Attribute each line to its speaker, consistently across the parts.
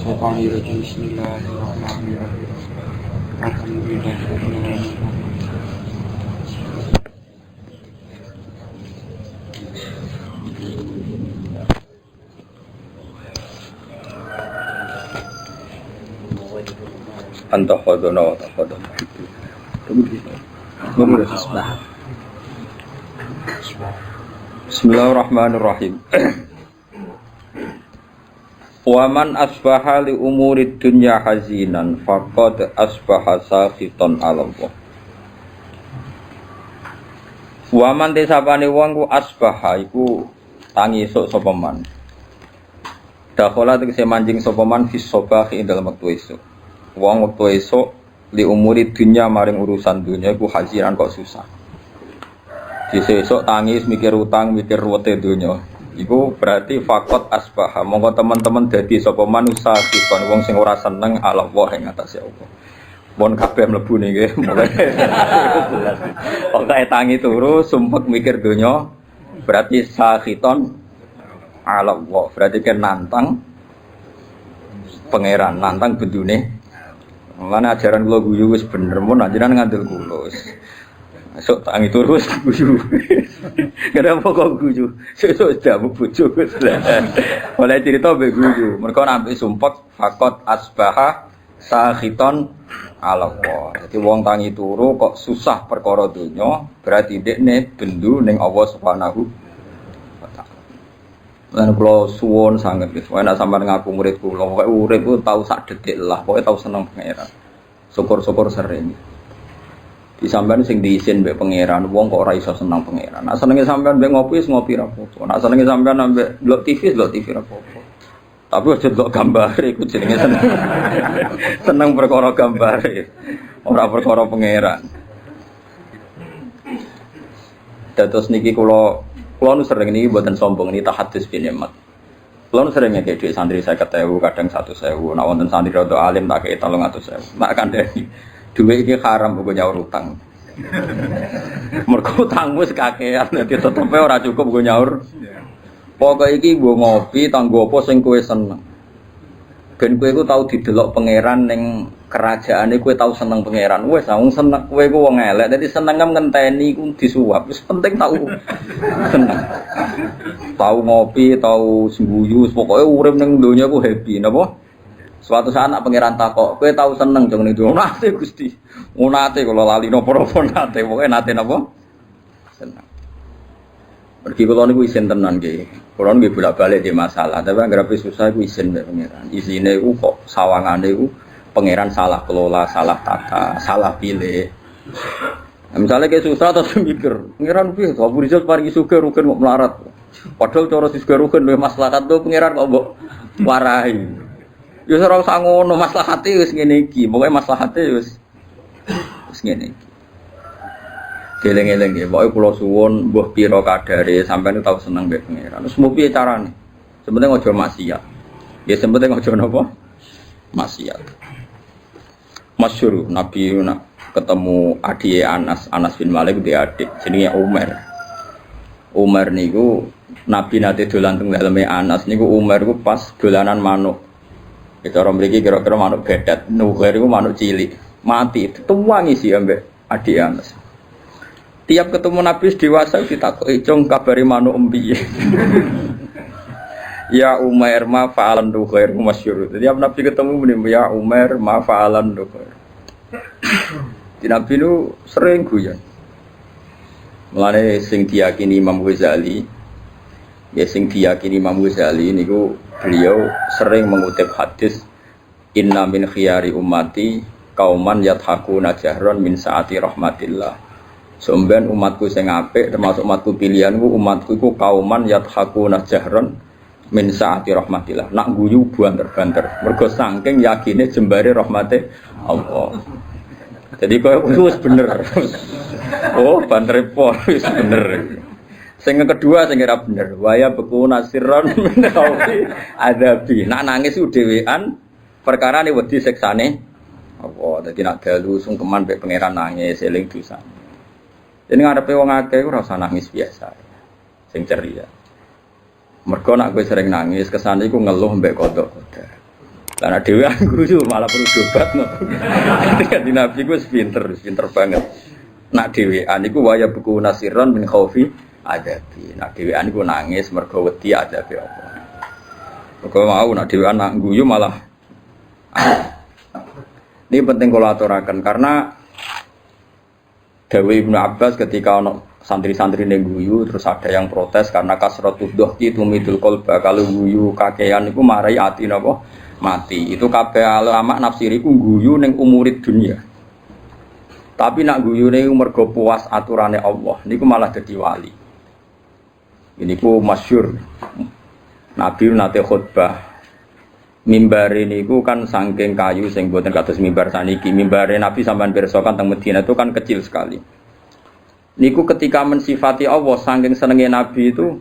Speaker 1: Bismillahirrahmanirrahim. Bismillahirrahmanirrahim. Alhamdulillahirrahmanirrahim.
Speaker 2: Anta khadana wa takhadana. Bismillahirrahmanirrahim. Waman asbaha li umurid dunya hazinan faqad asbaha sakhitan 'ala Allah. Waman desapane wong ku asbaha iku tangi esuk sapa man. Dakhala tegese manjing sapa man fis sabahi ing dalem wektu esuk. Wong wektu esuk li umurid dunya maring urusan dunya iku hazinan kok susah. Esuk tangis mikir utang, mikir ruwete dunya. Iku berarti fakot asbaha. Monggo teman-teman dadi sapa manusa sikon wong sing ora seneng Allah ing atase Allah. Mun kabeh mlebu niki mulai jelas. Pokoke tangi turu sumpek mikir donya berarti sakhiton Allah. Berarti kan nantang pangeran, nantang bendune. Mana ajaran kula guyu wis bener mun anjenan ngandel kula. Sok tangi turu wis guyu. Kenapa kok guyu? Sesuk jamu bojo wis. Oleh cerita mbek guyu. Mergo nampik sumpek fakot asbaha sakhiton ala Allah. Dadi wong tangi turu kok susah perkara donya, berarti dekne bendu ning Allah Subhanahu wa taala. Lan kula suwun sanget wis nek sampeyan ngaku murid kula, pokoke urip ku tau sak detik lah, pokoke tau seneng pangeran. Syukur-syukur sering. Di sampean sing diisin mbek pangeran, wong kok ora iso seneng pangeran. Nek senenge sampean mbek ngopi wis ngopi ra apa-apa. Nek senenge sampean mbek ndelok TV ra apa-apa. Tapi aja ndelok gambare iku jenenge seneng. Seneng perkara gambare, ora perkara pangeran. Dados niki kula nu sering niki mboten sombong niki tahadus bin nikmat. Kula nu sering ngekek dhuwit santri 50.000, kadang 100.000. Nek wonten santri rada alim tak kei 300.000. Nek kandhani duit iki haram kok nyaur utang. Mergo utang wis kakean dadi tetepe ora cukup go nyaur. Pokoke iki nggo ngopi tanggo apa sing kowe seneng. Ben kowe iku tau didelok pangeran ning kerajaane kowe tau seneng pangeran. Wis wong seneng kowe iku wong elek dadi seneng ngenteni iku disuwap. Wis penting tau seneng. Tau ngopi, tau sembuyu, pokoke urip ning donya ku happy napa? Suatu saat anak pangeran takok, kowe tau seneng jeng ning donya. Nate Gusti. Nate kula lali napa-napa nate, pokoke nate napa? Seneng. Pergi kula niku isin tenan nggih. Kula nggih bolak-balik di masalah, tapi anggere susah iku isin mbek pangeran. Isine iku kok sawangane iku pangeran salah kelola, salah tata, salah pilih. Nah, misalnya kayak susah terus mikir, pangeran piye? Abu Rizal paringi sugih rugen kok melarat. Padahal cara sugih rugen luwih maslahat to pangeran kok mbok warahi. Ya ora usah ngono, maslahate wis ngene iki. Pokoke maslahate wis ngene iki. Geleng-geleng nggih, pokoke kula suwun mbuh pira kadare sampeyan tau seneng mbek pangeran. Wis mung piye carane? Sepenting aja maksiat. Ya sepenting aja napa? Maksiat. Masyhur Nabi ketemu adike Anas bin Malik dia adik jenenge Umar. Umar niku Nabi nate dolan teng daleme Anas niku Umar niku pas dolanan manuk. Itu orang mriki kira-kira manuk bedat, nuher iku manuk cilik, mati dituwangi sih ambek adik Anas. Tiap ketemu Nabi dewasa ditakoki, "Cung kabari manuk piye?" Ya Umar ma fa'alan nuher masyhur. Tiap Nabi ketemu muni ya Umar ma fa'alan nuher. Di Nabi lu sering guyon. Mulane sing diyakini Imam Ghazali, ya sing diyakini Imam Ghazali niku beliau sering mengutip hadis inna min khiyari ummati kauman yathakuna jahron min saati rahmatillah. Sampeyan umatku sing apik termasuk umatku pilihanku umatku iku kauman yathakuna jahron min saati rahmatillah. Nak guyu banter-banter mergo saking yakine jembare rahmate Allah. Jadi koyo wis bener. Oh, banter pol wis bener. Sing kedua sing ora bener, waya beku nasirron menawi adabi. Nak nangis ku dhewean perkara ne wedi siksane apa. Dadi nak dalu sungkeman mek pangeran nangis eling dosa. Dene ngarepe wong akeh ora usah nangis biasa. Sing ceria. Mergo nak kowe sering nangis kesane iku ngeluh mbek kodok-kodok. Karena dewe guyu malah perlu dobat no. Kanjeng Nabi ku pinter banget. Nak dhewean iku waya buku nasiron min khaufi adabi. Nak dhewean iku nangis mergo wedi adabe apa. Mergo mau nak dhewean nak guyu malah ini penting kalau aturaken karena Dawe Ibnu Abbas ketika ono santri-santri yang guyu terus ada yang protes karena kasratud dohki tumidul qalba kalau guyu kakean iku marai ati napa mati. Itu kabeh ulama nafsiri ku guyu ning umurid dunia. Tapi nak guyu ning mergo puas aturane Allah niku malah dadi wali. Ini ku masyhur. Nabi nate khutbah mimbar niku kan saking kayu sing mboten kados mimbar saniki. Mimbare Nabi sampean pirsa kan teng Madinah itu kan kecil sekali. Niku ketika mensifati Allah saking senenge Nabi itu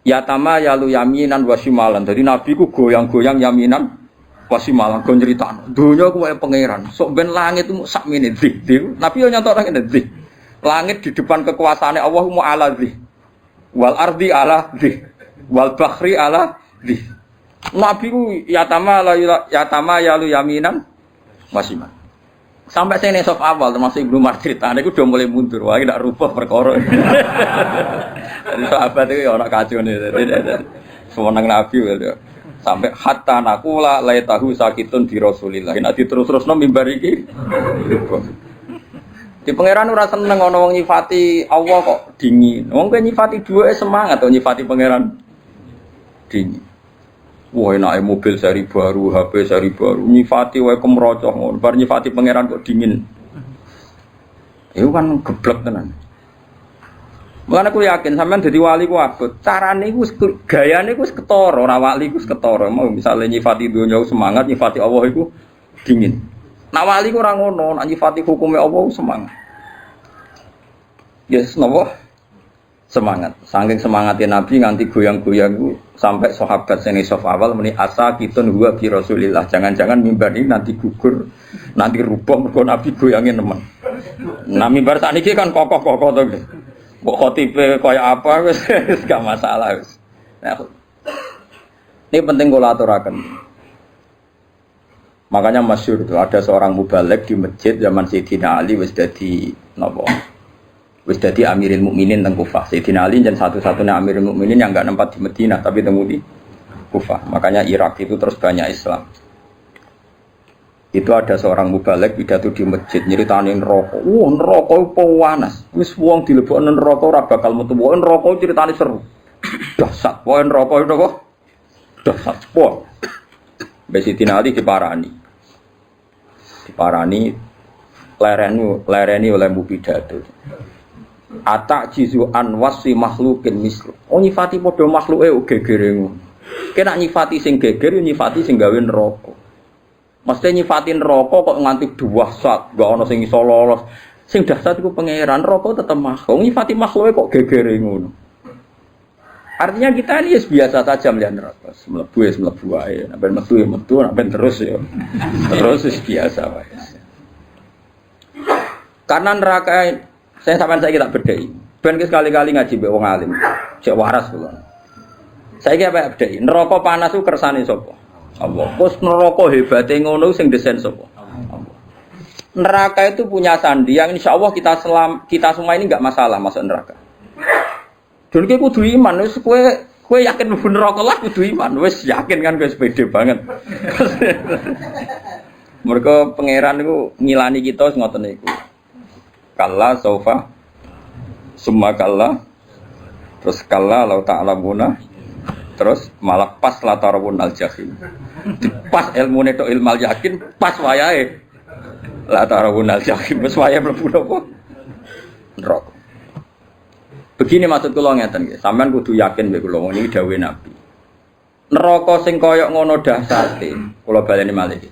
Speaker 2: yatama yalu yaminan wa shimalan. Jadi Nabi ku goyang-goyang yaminan wa shimalan go nyritano. Donya ku wae pangeran. Sok ben langit itu sak menit dik. Nabi yo nyantok ngene dik. Langit di depan kekuasaane Allah mu ala dik. Wal ardi ala dik. Wal bahri ala dik. Nabi ku yatama yalu yaminan wasiman. Sampai sene sof awal termasuk Ibnu Martirtan iku udah mulai mundur. Wah, ndak rubah perkara. Jadi sahabat itu ana kacone. Sewenang Nabi ya. Sampai hatta naqula laitahu sakitun di Rasulillah. Nek diterus-terusno mimbar iki. Di pangeran ora seneng ana wong nyifati Allah kok dingin. Wong kowe nyifati duwe semangat to nyifati pangeran dingin. Wah enake mobil seri baru, HP seri baru, nyifati wae kemrocoh ngono. Bar nyifati pangeran kok dingin. Iku kan geblek tenan. Mulane aku yakin sampean dadi wali ku abot. Carane iku gayane iku wis ketara, ora wali iku wis ketara. Mau misale nyifati donya semangat, nyifati Allah iku dingin. Nak wali ku ora ngono, nak nyifati hukume Allah semangat. Yes, napa? Semangat. Saking semangatnya Nabi nganti goyang-goyang ku sampai sahabat sing sof awal muni asa kitun huwa bi Rasulillah. Jangan-jangan mimbar ini nanti gugur, nanti rubuh mergo Nabi goyangin nemen. Nah mimbar sakniki kan kokoh-kokoh to. Mbok khotibe kaya apa wis gak masalah wis. Nah, ini penting kula aturaken. Makanya masyhur itu ada seorang mubaligh di masjid zaman Sayyidina Ali wis dadi napa? Wis dadi Amirul Mukminin teng Kufah. Sayyidina Ali dan satu-satunya Amirul Mukminin yang enggak nempat di Madinah tapi temu di Kufah. Makanya Irak itu terus banyak Islam. Itu ada seorang mubaligh pidato di masjid nyeritani neraka. Neraka panas. Wis wong dilebokno neraka ora bakal metu. Neraka ceritane seru. Dahsyat. Neraka itu kok dahsyat. Sayyidina Ali diparani. Lereni oleh mu pidato. Atak jizu anwasi makhlukin mislu. Oh nyifati podo makhluke gegere ngono. Kena nyifati sing geger nyifati sing gawe neraka. Mesti nyifati neraka kok nganti dahsyat, gak ana sing iso lolos. Sing dahsyat iku pangeran, neraka tetep makhluk. Nyifati makhluke kok gegere ngono. Artinya kita ini biasa saja melihat neraka. Mlebu wae, nek metu ya metu, nek terus ya. Terus biasa wae. Karena neraka saya sampean saiki tak bedheki. Ben sekali-kali ngaji mbek wong alim. Cek waras kula. Saiki apa bedheki? Neraka panas ku kersane sapa? Allah. Terus neraka hebate ngono sing desain sapa? Allah. Neraka itu punya sandi yang insyaallah kita semua ini enggak masalah masuk neraka. Dene kowe kudu iman wis kowe yakin mlebu neraka lah kudu iman. Wis yakin kan kowe pede banget. Mergo pangeran niku ngilani kita ngoten niku. Kalla saufa summa kalla terus kalla lau ta'lamuna terus malah pas la tarawun al jahim pas ilmune tok ilmal yakin pas wayahe la tarawun al jahim wis wayahe mlebu napa neraka. Begini maksud kula ngeten nggih sampean kudu yakin mek kula niki dawuhe Nabi. Neraka sing kaya ngono dahsate kula baleni malih.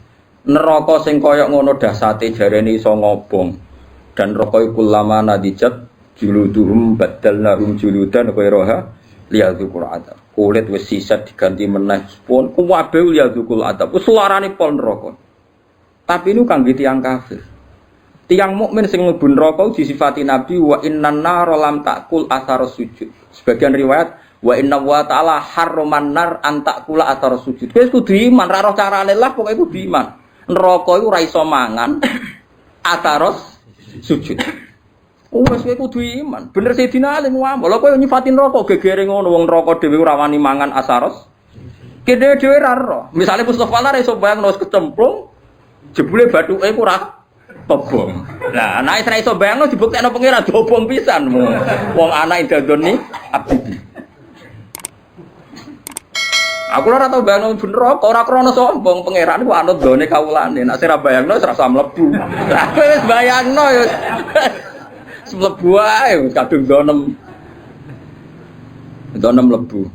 Speaker 2: Neraka sing kaya ngono dahsate jarene iso ngobong. Dan rokoi kulama nadijat juluduhum badalnahum juludan ghairaha liyadzuqul adab. Kulit wis sisat diganti meneh pun kuwabe liyadzuqul adab. Wis suarane pol neraka. Tapi niku kangge tiyang kafir. Tiyang mukmin sing mlebu neraka disifati Nabi wa innan nar lam taqul athar sujud. Sebagian riwayat Wa inna wa ta'ala harraman nar antakula atar sujud. Wis kudu iman, ra roh carane lah pokoke kudu iman. Neraka iku ora iso mangan ataros sujud. Wes kowe kudu iman. Bener Sayyidina Ali ngomong, lha kowe nyifatin neraka gegere ngono wong neraka dhewe ora wani mangan asaros. Kene dhewe ra roh. Misale Mustofa ora iso bayangno wis kecemplung jebule bathuke ku ora tobong. Lah nek ora iso bayangno dibuktekno pengira dobong pisan. Wong anak dadoni abdi. Aku ora tau bayangno bener kok ora krana sombong pangeran ku anut gone kawulane. Nek ora bayangno wis rasa mlebu. Aku wis bayangno ya. Mlebu ae kadung donem. Donem mlebu.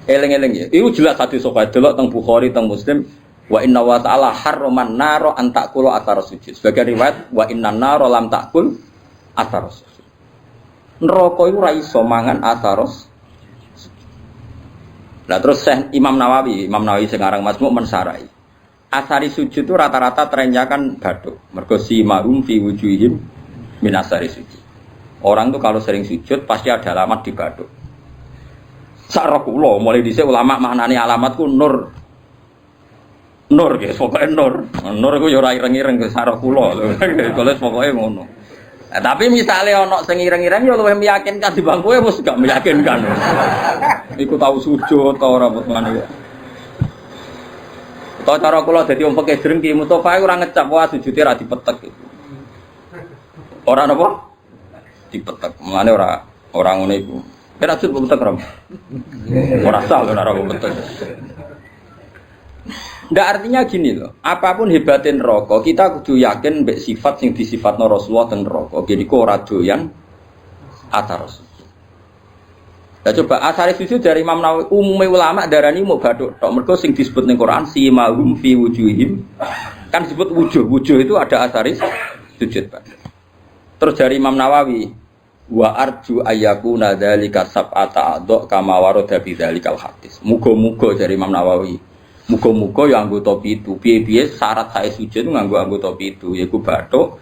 Speaker 2: Eling-eling ya. Iku jelas hadis sahih delok teng Bukhari teng Muslim wa inna wa ta'ala harraman naro an ta'kulu athar sujud. Sebagai riwayat wa innan naro lam ta'kul athar sujud. Neraka iku ora iso mangan atharos. Nah terus Imam Nawawi sekarang Majmu' mensarai. Asari sujud itu rata-rata trennya kan batuk. Mergo si marum fi wujuhim min asari sujud. Orang tuh kalau sering sujud pasti ada alamat di batuk. Sak kula mulai dhisik ulama maknane alamatku nur. Nur guys, pokoke nur. Nur iku ya ora ireng-ireng ke sak kula lho. Kalau pokoke ngono. Nah, tapi misalnya ono sing ireng-ireng ya luwih meyakinkan dibanding kowe wis gak meyakinkan. Iku tahu sujud ta ora ngene. Tahu cara kula dadi wong pekeh drengki Mustofa ora ngecap wae sujude ra dipetek. Ora napa? Dipetek. Mulane ora ngono iku. Kira sujud petek ora. Ora sah ora petek. Ndak artinya gini loh, apapun hebatin neraka, kita kudu yakin mbek sifat sing disifatno Rasulullah ten neraka. Jadi kok ora doyan atar. Nah coba asari sujud dari Imam Nawawi, umumnya ulama darani mau bathuk tok mergo sing disebut ning Quran si mahum fi wujuhim. Kan disebut wujuh itu ada asari sujud, Pak. Terus dari Imam Nawawi, wa arju ayyakuna dzalika sab'ata adha kama warada bi dzalikal hadis. Muga-muga dari Imam Nawawi. Muga-muga ya anggota pitu. Piye-piye syarat sae sujud nganggo anggota pitu yaiku bathuk,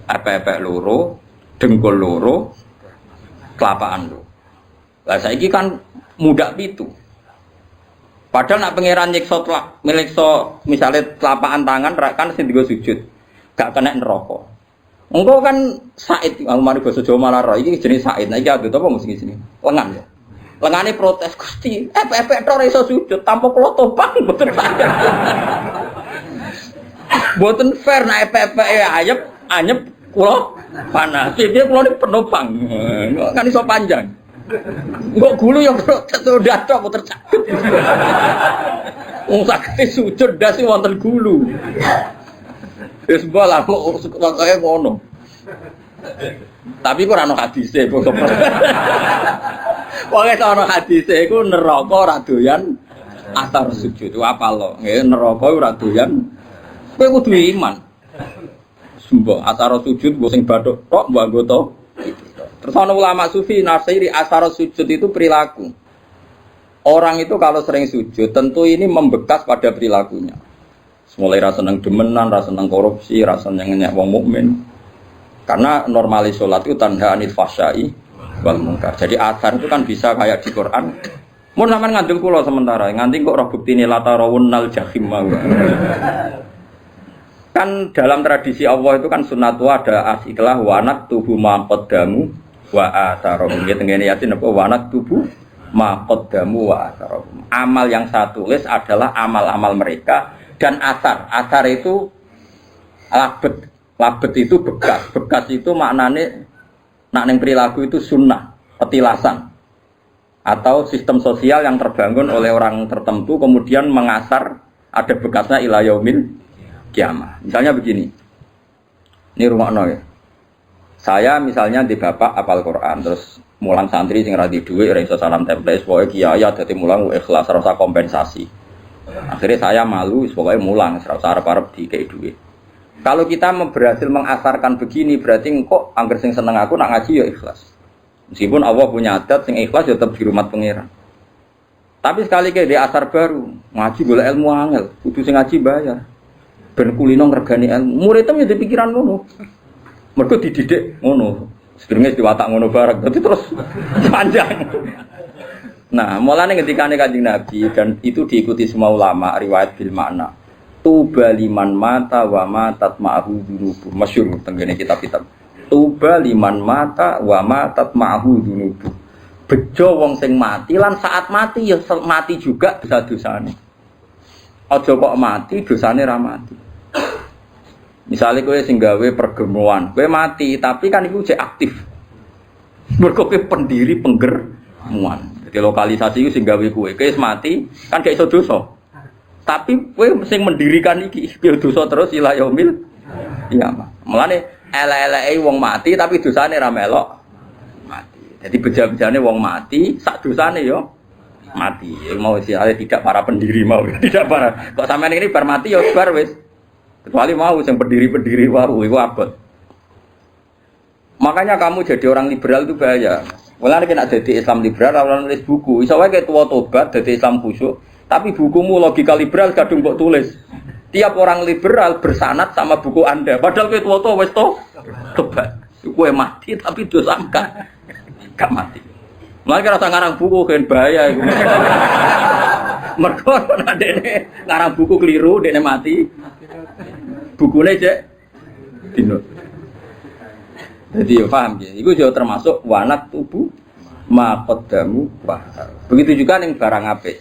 Speaker 2: epek-epek loro, dengkul loro, kelapaan loro. Lah saiki kan mudak pitu. Padahal nak pangeran nyiksa misale telapakan tangan kan sing digo sujud. Gak kena neraka. Engko kan Said, mari basa Jawa malah ro iki jenenge Said. Nah iki adut apa mesti sini? Lengan ya. Lengane protes Gusti, epek-epek tok iso sujud tanpa kula topang mboten saged. Mboten fair nek epek-epek anyep kula panas. Piye kula niki penopang. Kan iso panjang. Engko gulu ya protes datok mboten saged. Wong saged sujud dasi wonten gulu. Wis bola kok kaya ngono. Tapi kok ora ono hadise kok. Pokoke ana hadise iku neraka ora doyan atar sujud. Apa lo? Nggih neraka ora doyan. Kowe kudu iman. Sumpah atar sujud mbok sing bathuk tok mbok anggota. Terus ana ulama sufi nafsiri asar sujud itu perilaku. Orang itu kalau sering sujud tentu ini membekas pada perilakunya. Mulai rasa seneng demenan, rasa seneng korupsi, rasa seneng ngenyek wong mukmin. Karena normalis sholat itu tanda anil fahsyai wal munkar. Jadi asar itu kan bisa kayak di Quran. Mun sampean ngandel kula sementara, nganti kok roh buktine latarawunnal jahim mau. Kan dalam tradisi Allah itu kan sunnatu ada asiklah wanak tubuh ma qaddamu wa atharum. Ya tengene yasin apa wanak tubuh ma qaddamu wa atharum. Amal yang saya tulis adalah amal-amal mereka dan asar. Asar itu labet. Labet itu bekas. Bekas itu maknanya nak ning perilaku itu sunnah, petilasan. Atau sistem sosial yang terbangun oleh orang tertentu kemudian mengasar ada bekasnya ila yaumil kiamah. Misalnya begini. Ini rumakno ya. Saya misalnya di bapak apal Quran terus mulang santri sing ra di dhuwit ora iso salam template pokoke kiai dadi mulang ikhlas rasa kompensasi. Akhirnya saya malu pokoke mulang ora arep-arep dikei dhuwit. Kalau kita berhasil mengasarkan begini berarti kok angger sing seneng aku nak ngaji ya ikhlas. Meskipun Allah punya adat sing ikhlas ya tetap di rumah pangeran. Tapi sekali ke di asar baru ngaji golek ilmu angel, kudu sing ngaji bayar. Ben kulino ngregani ilmu. Muridem ya dipikiran ngono. Mergo dididik ngono. Sedurunge diwatak ngono bareng, tapi terus panjang. Nah, mulane ketikane Kanjeng Nabi dan itu diikuti semua ulama riwayat bil makna. Tuba liman mata wa matat ma'hu dunubu. Masyhur tenggene kitab-kitab. Tuba liman mata wa matat ma'hu dunubu. Bejo wong sing mati lan saat mati ya mati juga dosa-dosane. Aja kok mati dosane ra mati. Misalnya kowe sing gawe pergemuan, kowe mati tapi kan iku cek aktif. Mergo kowe pendiri penggermuan. Jadi lokalisasi itu sing gawe kowe mati kan gak iso dosa. Tapi kowe sing mendirikan iki yo dosa terus ila yaumil qiyamah. Mulane elek-eleke wong mati tapi dosane ra melok mati. Jadi beja-bejane wong mati sak dosane yo mati. Mau siale tidak para pendiri mau tidak para. Kok sampean ini bar mati yo bar wis. Kecuali mau yang pendiri-pendiri waru itu abot. Makanya kamu jadi orang liberal itu bahaya. Mulane kena jadi Islam liberal orang nulis buku. Iso wae kayak tua tobat jadi Islam khusyuk, tapi bukumu logika liberal kadung mbok tulis. Tiap orang liberal bersanad sama buku Anda. Padahal kayak tua wis tobat. Kowe mati tapi dosa gak mati. Mulane kira ngarang buku kan bahaya iku. Mergo nek dene ngarang buku keliru dene mati. Bukune cek dino. Jadi ya paham ya. Iku juga termasuk wanat tubuh maqaddamu wa. Begitu juga ning barang apik.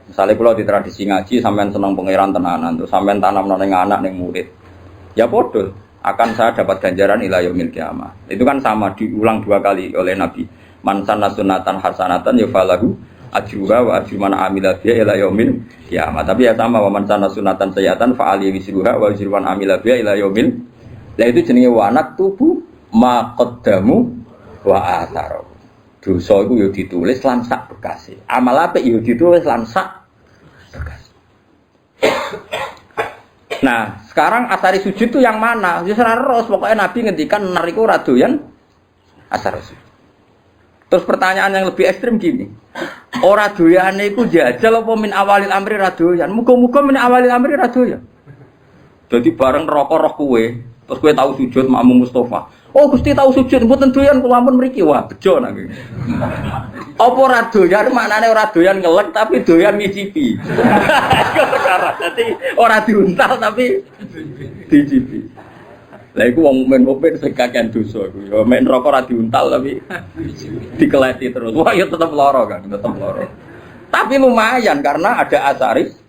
Speaker 2: Misalnya kalau di tradisi ngaji sampean seneng pangeran tenanan, terus sampean tanam ning anak ning murid. Ya padha akan saya dapat ganjaran ila yaumil qiyamah. Itu kan sama diulang 2 kali oleh Nabi. Man sanna sunatan hasanatan ya falahu ajruha wa ajru man amila biha ila yaumil qiyamah. Tapi ya sama wa man sanna sunatan sayyatan fa ali wisruha wa ajru man amila biha ila yaumil. Lah itu jenenge wanat tubuh maqaddamu wa atharu. Dosa iku ya ditulis lan sak bekase. Amal apik ya ditulis lan sak bekase. Nah, sekarang asari sujud itu yang mana? Ya ros pokoknya Nabi ngendikan nariku ora doyan asar sujud. Terus pertanyaan yang lebih ekstrim gini. Ora doyane iku jajal apa min awalil amri ra doyan? Muga-muga min awalil amri ra doyan. Jadi bareng rokok roh kowe, terus kowe tahu sujud makmum Mustafa. Oh Gusti tahu sujud, mboten doyan kula ampun mriki. Wah, bejo nang iki. Apa ora doyan maknane ora doyan ngelek tapi doyan ngicipi. Dadi ora diuntal tapi dicipi. Lah iku wong mukmin sing kakean dosa iku. Ya mek neraka ora diuntal tapi dikeleti terus. Wah, ya tetep lara kan, tetep lara. Tapi lumayan karena ada asari.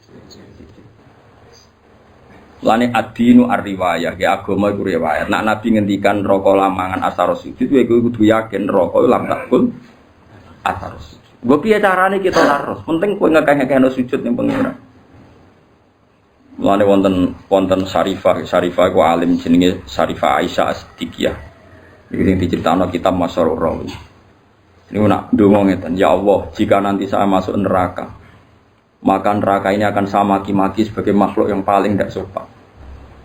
Speaker 2: Lane ad-dinu ar-riwayah, ya agama iku riwayat. Nek Nabi ngendikan neraka lamangan asar sujud, kowe kudu yakin neraka lam takul asar sujud. Mbok piye carane kita laros? Penting kowe ngekeh-ngekehno sujud ning pengira. Lane wonten Syarifah iku alim jenenge Syarifah Aisyah As-Siddiqiyah. Iki sing diceritakno kitab Masyarur Rawi. Niku nak ndonga ngeten, ya Allah, jika nanti saya masuk neraka, maka neraka ini akan saya maki-maki sebagai makhluk yang paling tidak sopan.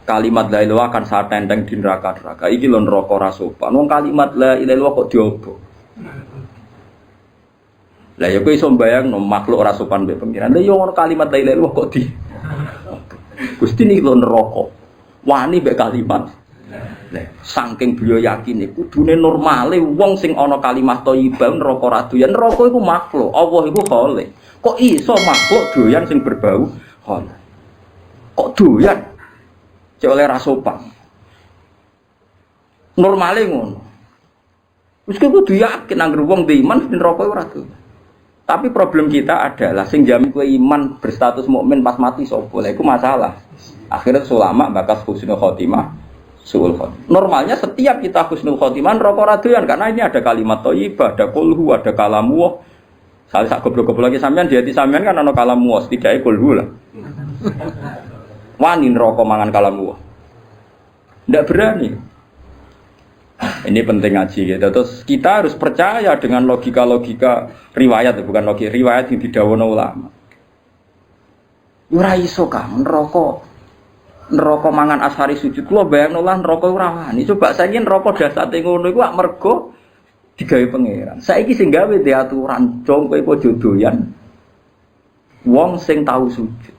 Speaker 2: Kalimat la ilaha illallah akan saya tenteng di neraka-neraka. Iki lho neraka ora sopan. Wong kalimat la ilaha illallah kok diobok. Lah ya kowe iso mbayangno makhluk ora sopan mbek pengiran. Lah yo ngono kalimat la ilaha illallah kok di Gusti niki lho neraka. Wani mbek kalimat. Lah saking beliau yakin iku kudune normale wong sing ana kalimat thayyibah neraka ora doyan. Neraka iku makhluk. Allah iku khalik. Kok iso makhluk doyan sing berbau hal? Kok doyan? Cek oleh rasopan. Normale ngono. Wis kudu yakin anggere wong dhe iman neraka ora doyan. Tapi problem kita adalah sing jamin kowe iman berstatus mukmin pas mati sapa? Lha iku masalah. Akhirnya ulama bakas husnul khotimah, suul khotimah. Normalnya setiap kita husnul khotimah neraka ora doyan karena ini ada kalimat thayyibah, ada qulhu, ada kalamu. Salah sak goblok-goblok lagi sampean di hati sampean kan ana kalamu setidaknya kulhu lah. Wani neraka mangan kalamu. Ndak berani. Ini penting ngaji gitu. Terus kita harus percaya dengan logika-logika riwayat, bukan logika riwayat yang didhawuhna ulama. Ora iso kan neraka mangan ashari sujud. Kulo bayangno lah neraka ora wani. Coba saiki neraka dasate ngono iku ak mergo digawe pangeran. Saiki sing gawe di aturan jong kowe aja doyan wong sing tau sujud.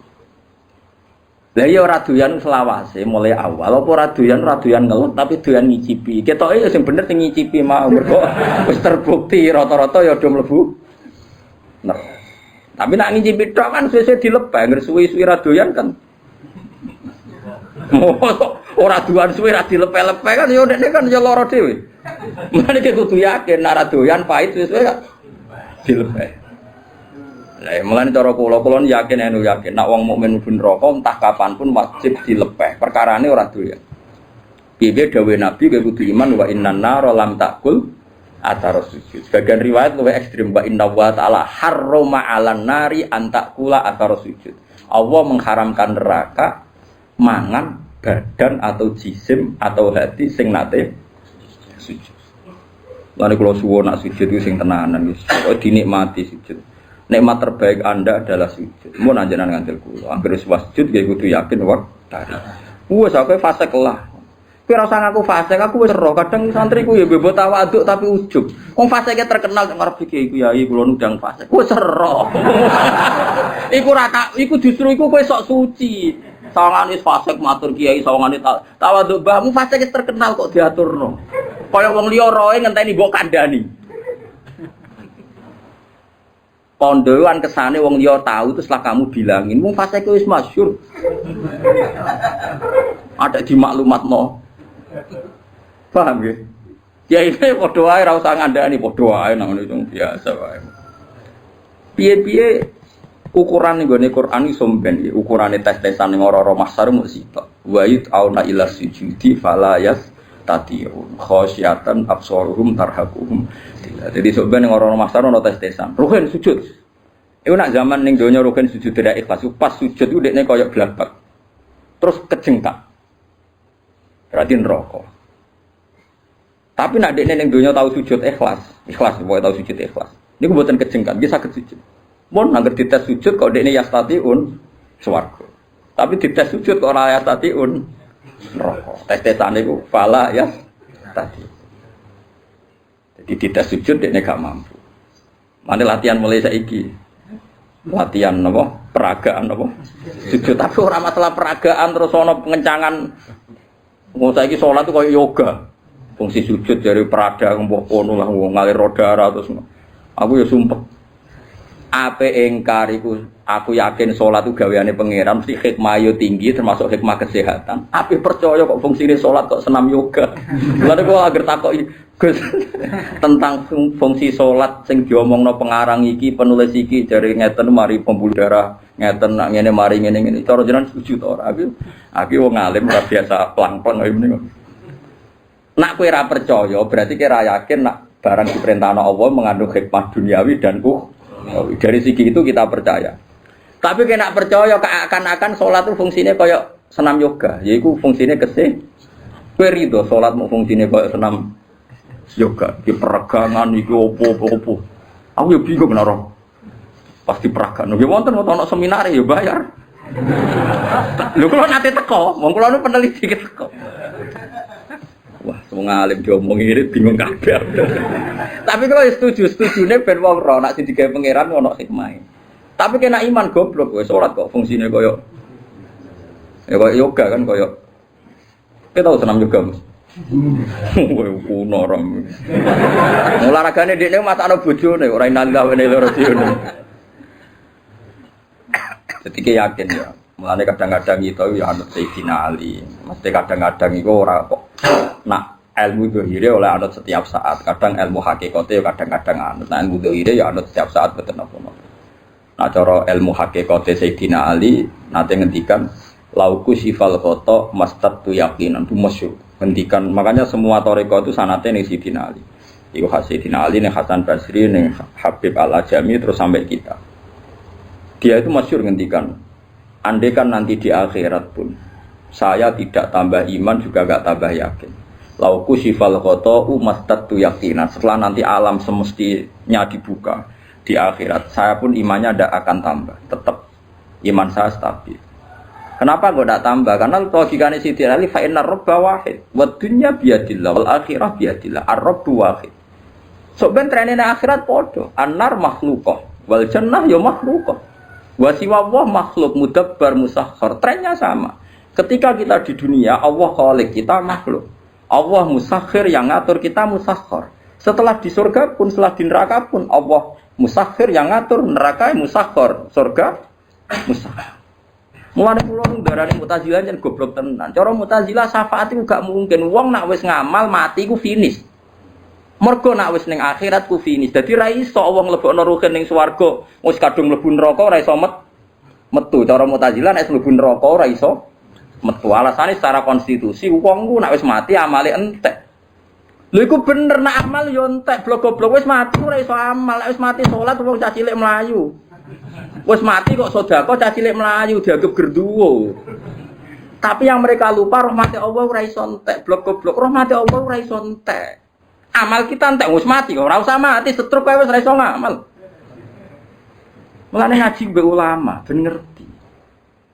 Speaker 2: Lah iya ora doyan selawase mulai awal apa ora doyan ngelut tapi doyan ngicipi. Ketoke ya sing bener sing ngicipi mau mergo wis terbukti rata-rata ya do mlebu. Nah. Tapi nak ngicipi tok kan suwe-suwe dilepeh, ngger suwi-suwi ra doyan kan. Ora doyan suwe ra dilepeh-lepeh kan ya dekne kan ya lara dhewe. Mulane ki kudu yakin nek ra doyan pahit suwe-suwe kan dilepeh. Lah mulane cara kula yakin nek wong mukmin mlebu neraka entah kapan pun wajib dilepeh. Perkarane ora doyan. Piye dawuh Nabi kudu iman wa innan nar lam takul atar sujud. Sebagian riwayat luwih ekstrem wa inna wa ta'ala harrama 'alan nari an takula atar sujud. Allah mengharamkan neraka mangan badan atau jisim atau hati sing nate sujud. Lan kula suwun nak sujud ku sing tenanan wis dinikmati sujud. Nikmat terbaik Anda adalah sujud. Mun anjenan ngandel kula, anggere sujud nggih kudu yakin waktari. Wes aku fase kelah. Kowe ora usah ngaku fase, aku wis ero. Kadang santriku ya bebo tawaduk tapi ujug. Wong fase ki terkenal nek ngarep iki Kyai kula nundang fase. Wis ero. Iku justru iku kowe sok suci. Sawangane fase matur Kyai, sawangane tawaduk mbahmu fase ki terkenal kok diaturno. Kaya wong liya roe ngenteni mbok kandhani. Pondoan kesane wong liya tahu itu setelah kamu bilangin mung fase ku wis masyhur. Ada di maklumatno. Paham nggih? Ya ini padha wae ora usah ngandani padha wae nang ngono biasa wae. Piye-piye ukuran nggone Quran iso mben ukurane tes-tesan ning ora-ora mahsyar mung sitok. Wa yut'auna ila sujudi fala yastati'un khasyatan absaruhum tarhaquhum. Jadi sebenarnya orang-orang mahsyar ono tes-tesan. Ruhin sujud. Iku nak zaman ning donya ruhin sujud tidak ikhlas. Pas sujud ku dekne koyo blabak. Terus kejengkak. Berarti neraka. Tapi nak dekne ning donya tahu sujud ikhlas. Ikhlas pokoke tahu sujud ikhlas. Niku mboten kejengkak, nggih saged sujud. Mun nangger dites sujud kok dekne yastatiun swarga. Tapi dites sujud kok ora yastatiun neraka. Tes-tesan niku fala yastati. Jadi tidak sujud dia gak mampu. Mana latihan mulai saiki. Latihan apa? Peragaan apa? Sujud tapi orang masalah peragaan terus ono pengencangan. Mau saiki sholat itu kayak yoga. Fungsi sujud dari perada mbok kono lah ngalir roda terus. Aku ya sumpah. Ape engkar iku aku yakin sholat itu gaweane pangeran mesti hikmah yo tinggi termasuk hikmah kesehatan. Ape percaya kok fungsine sholat kok senam yoga. Lalu kok agar takoki Gus tentang fungsi sholat sing diomongno pengarang iki penulis iki jare ngeten mari pembuluh darah ngeten nak ngene mari ngene cara jenengan setuju to ora aku wong alim ora biasa plang-plang kaya ngene nak kowe ora percaya berarti kowe ora yakin nak barang diperintahno Allah mengandung hikmah duniawi dan dari segi itu kita percaya. Tapi kena percaya akan sholat itu fungsinya kayak senam yoga, yaitu fungsinya keseh. Kowe rido sholat mau fungsinya kayak senam yoga, di peragangan iki opo. Aku ya bingung naro. Pasti peragan. Nggih wonten ana seminar ya bayar. Lho kula nate teko, wong kula nu peneliti teko. Wah, semua alim diomongi ini bingung kabeh. Tapi kalau setuju-setujune ben wong ora nek sing digawe pangeran ono hikmah. Tapi kena iman goblok kowe salat kok fungsine koyo ya koyo yoga kan koyo. Kita tahu senam yoga. Kowe kuno ram. Olahragane dekne matane bojone ora inalawene loro diune. Dadi ki yakin ya. Mulane kadang-kadang itu ya anut Sayyidina Ali. Mesti kadang-kadang iku ora kok nak ilmu dohire oleh anut setiap saat. Kadang ilmu hakikate ya kadang-kadang anut. Nah ilmu dohire ya anut setiap saat boten apa-apa. Nah cara ilmu hakikate Sayyidina Ali nate ngendikan lauku sifal koto mastatu yakinan itu masyhur. Ngendikan makanya semua thariqah itu sanate ning Sayyidina Ali. Iku Sayyidina Ali ning Hasan Basri ning Habib Al-Ajami terus sampai kita. Dia itu masyhur ngendikan andai kan nanti di akhirat pun saya tidak tambah iman juga gak tambah yakin. Lauku sifal koto mastatu yakinan. Setelah nanti alam semestinya dibuka di akhirat, saya pun imannya tidak akan tambah. Tetap iman saya stabil. Kenapa kok tidak tambah? Karena logikanya Siti Ali fa innar rabba wahid wa dunya biyadillah wal akhirah biyadillah ar-rabbu wahid. So ben trenene akhirat padha, annar makhluqah wal jannah ya makhluqah. Wa siwa Allah makhluk mudabbar musakhkhar. Trennya sama. Ketika kita di dunia, Allah khalik, kita makhluk. Allah musakhir yang ngatur, kita musakhkhar. Setelah di surga pun, setelah di neraka pun, Allah musakhir yang ngatur, neraka musakhkhar, surga musakhkhar. Mulane kula nu darane Mu'tazilah jan goblok tenan. Cara Mu'tazilah syafaat iku gak mungkin. Wong nak wis ngamal mati ku finish. Mergo nak wis ning akhirat ku finish. Dadi ra iso wong mlebokno ruhin ning swarga, wis kadung mlebu neraka ora iso metu. Cara Mu'tazilah nek mlebu neraka ora iso metu. Alasane secara konstitusi wong ku nek wis mati amale entek. Lha iku bener nek amal yo entek blok-blok wis mati ora iso amal. Nek wis mati salat wong cah cilik mlayu. Wis mati kok sedekah cah cilik mlayu dianggap gerduwo. Tapi yang mereka lupa rahmat Allah ora iso entek blok-blok. Rahmat Allah ora iso entek. Amal kita entek wis mati kok ora usah mati setruk kowe wis ora iso ngamal. Mulane ngaji mbek ulama ben ngerti.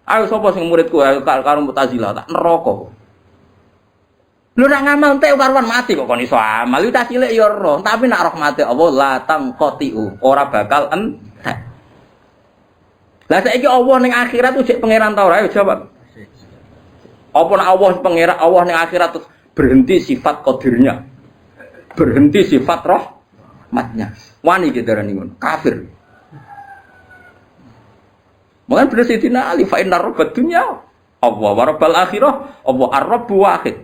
Speaker 2: Ayo sapa sing muridku karo Mu'tazilah tak neraka. Lho nak ngamal entek karuan mati kok kon iso amal. Iki tak cilik ya ora, tapi nak rahmate Allah la tangqatiu, ora bakal entek. Lah saiki Allah ning akhirat ku jek pangeran ta ora? Ayo jawab. Apa nak Allah pangeran Allah ning akhirat terus berhenti sifat qadirnya. Berhenti sifat rahmatnya. Wani ki darani ngono, kafir. Mungkin bener Sayyidina Ali fa inna rabbad dunya Allah wa rabbal akhirah Allah ar-rabbu wahid.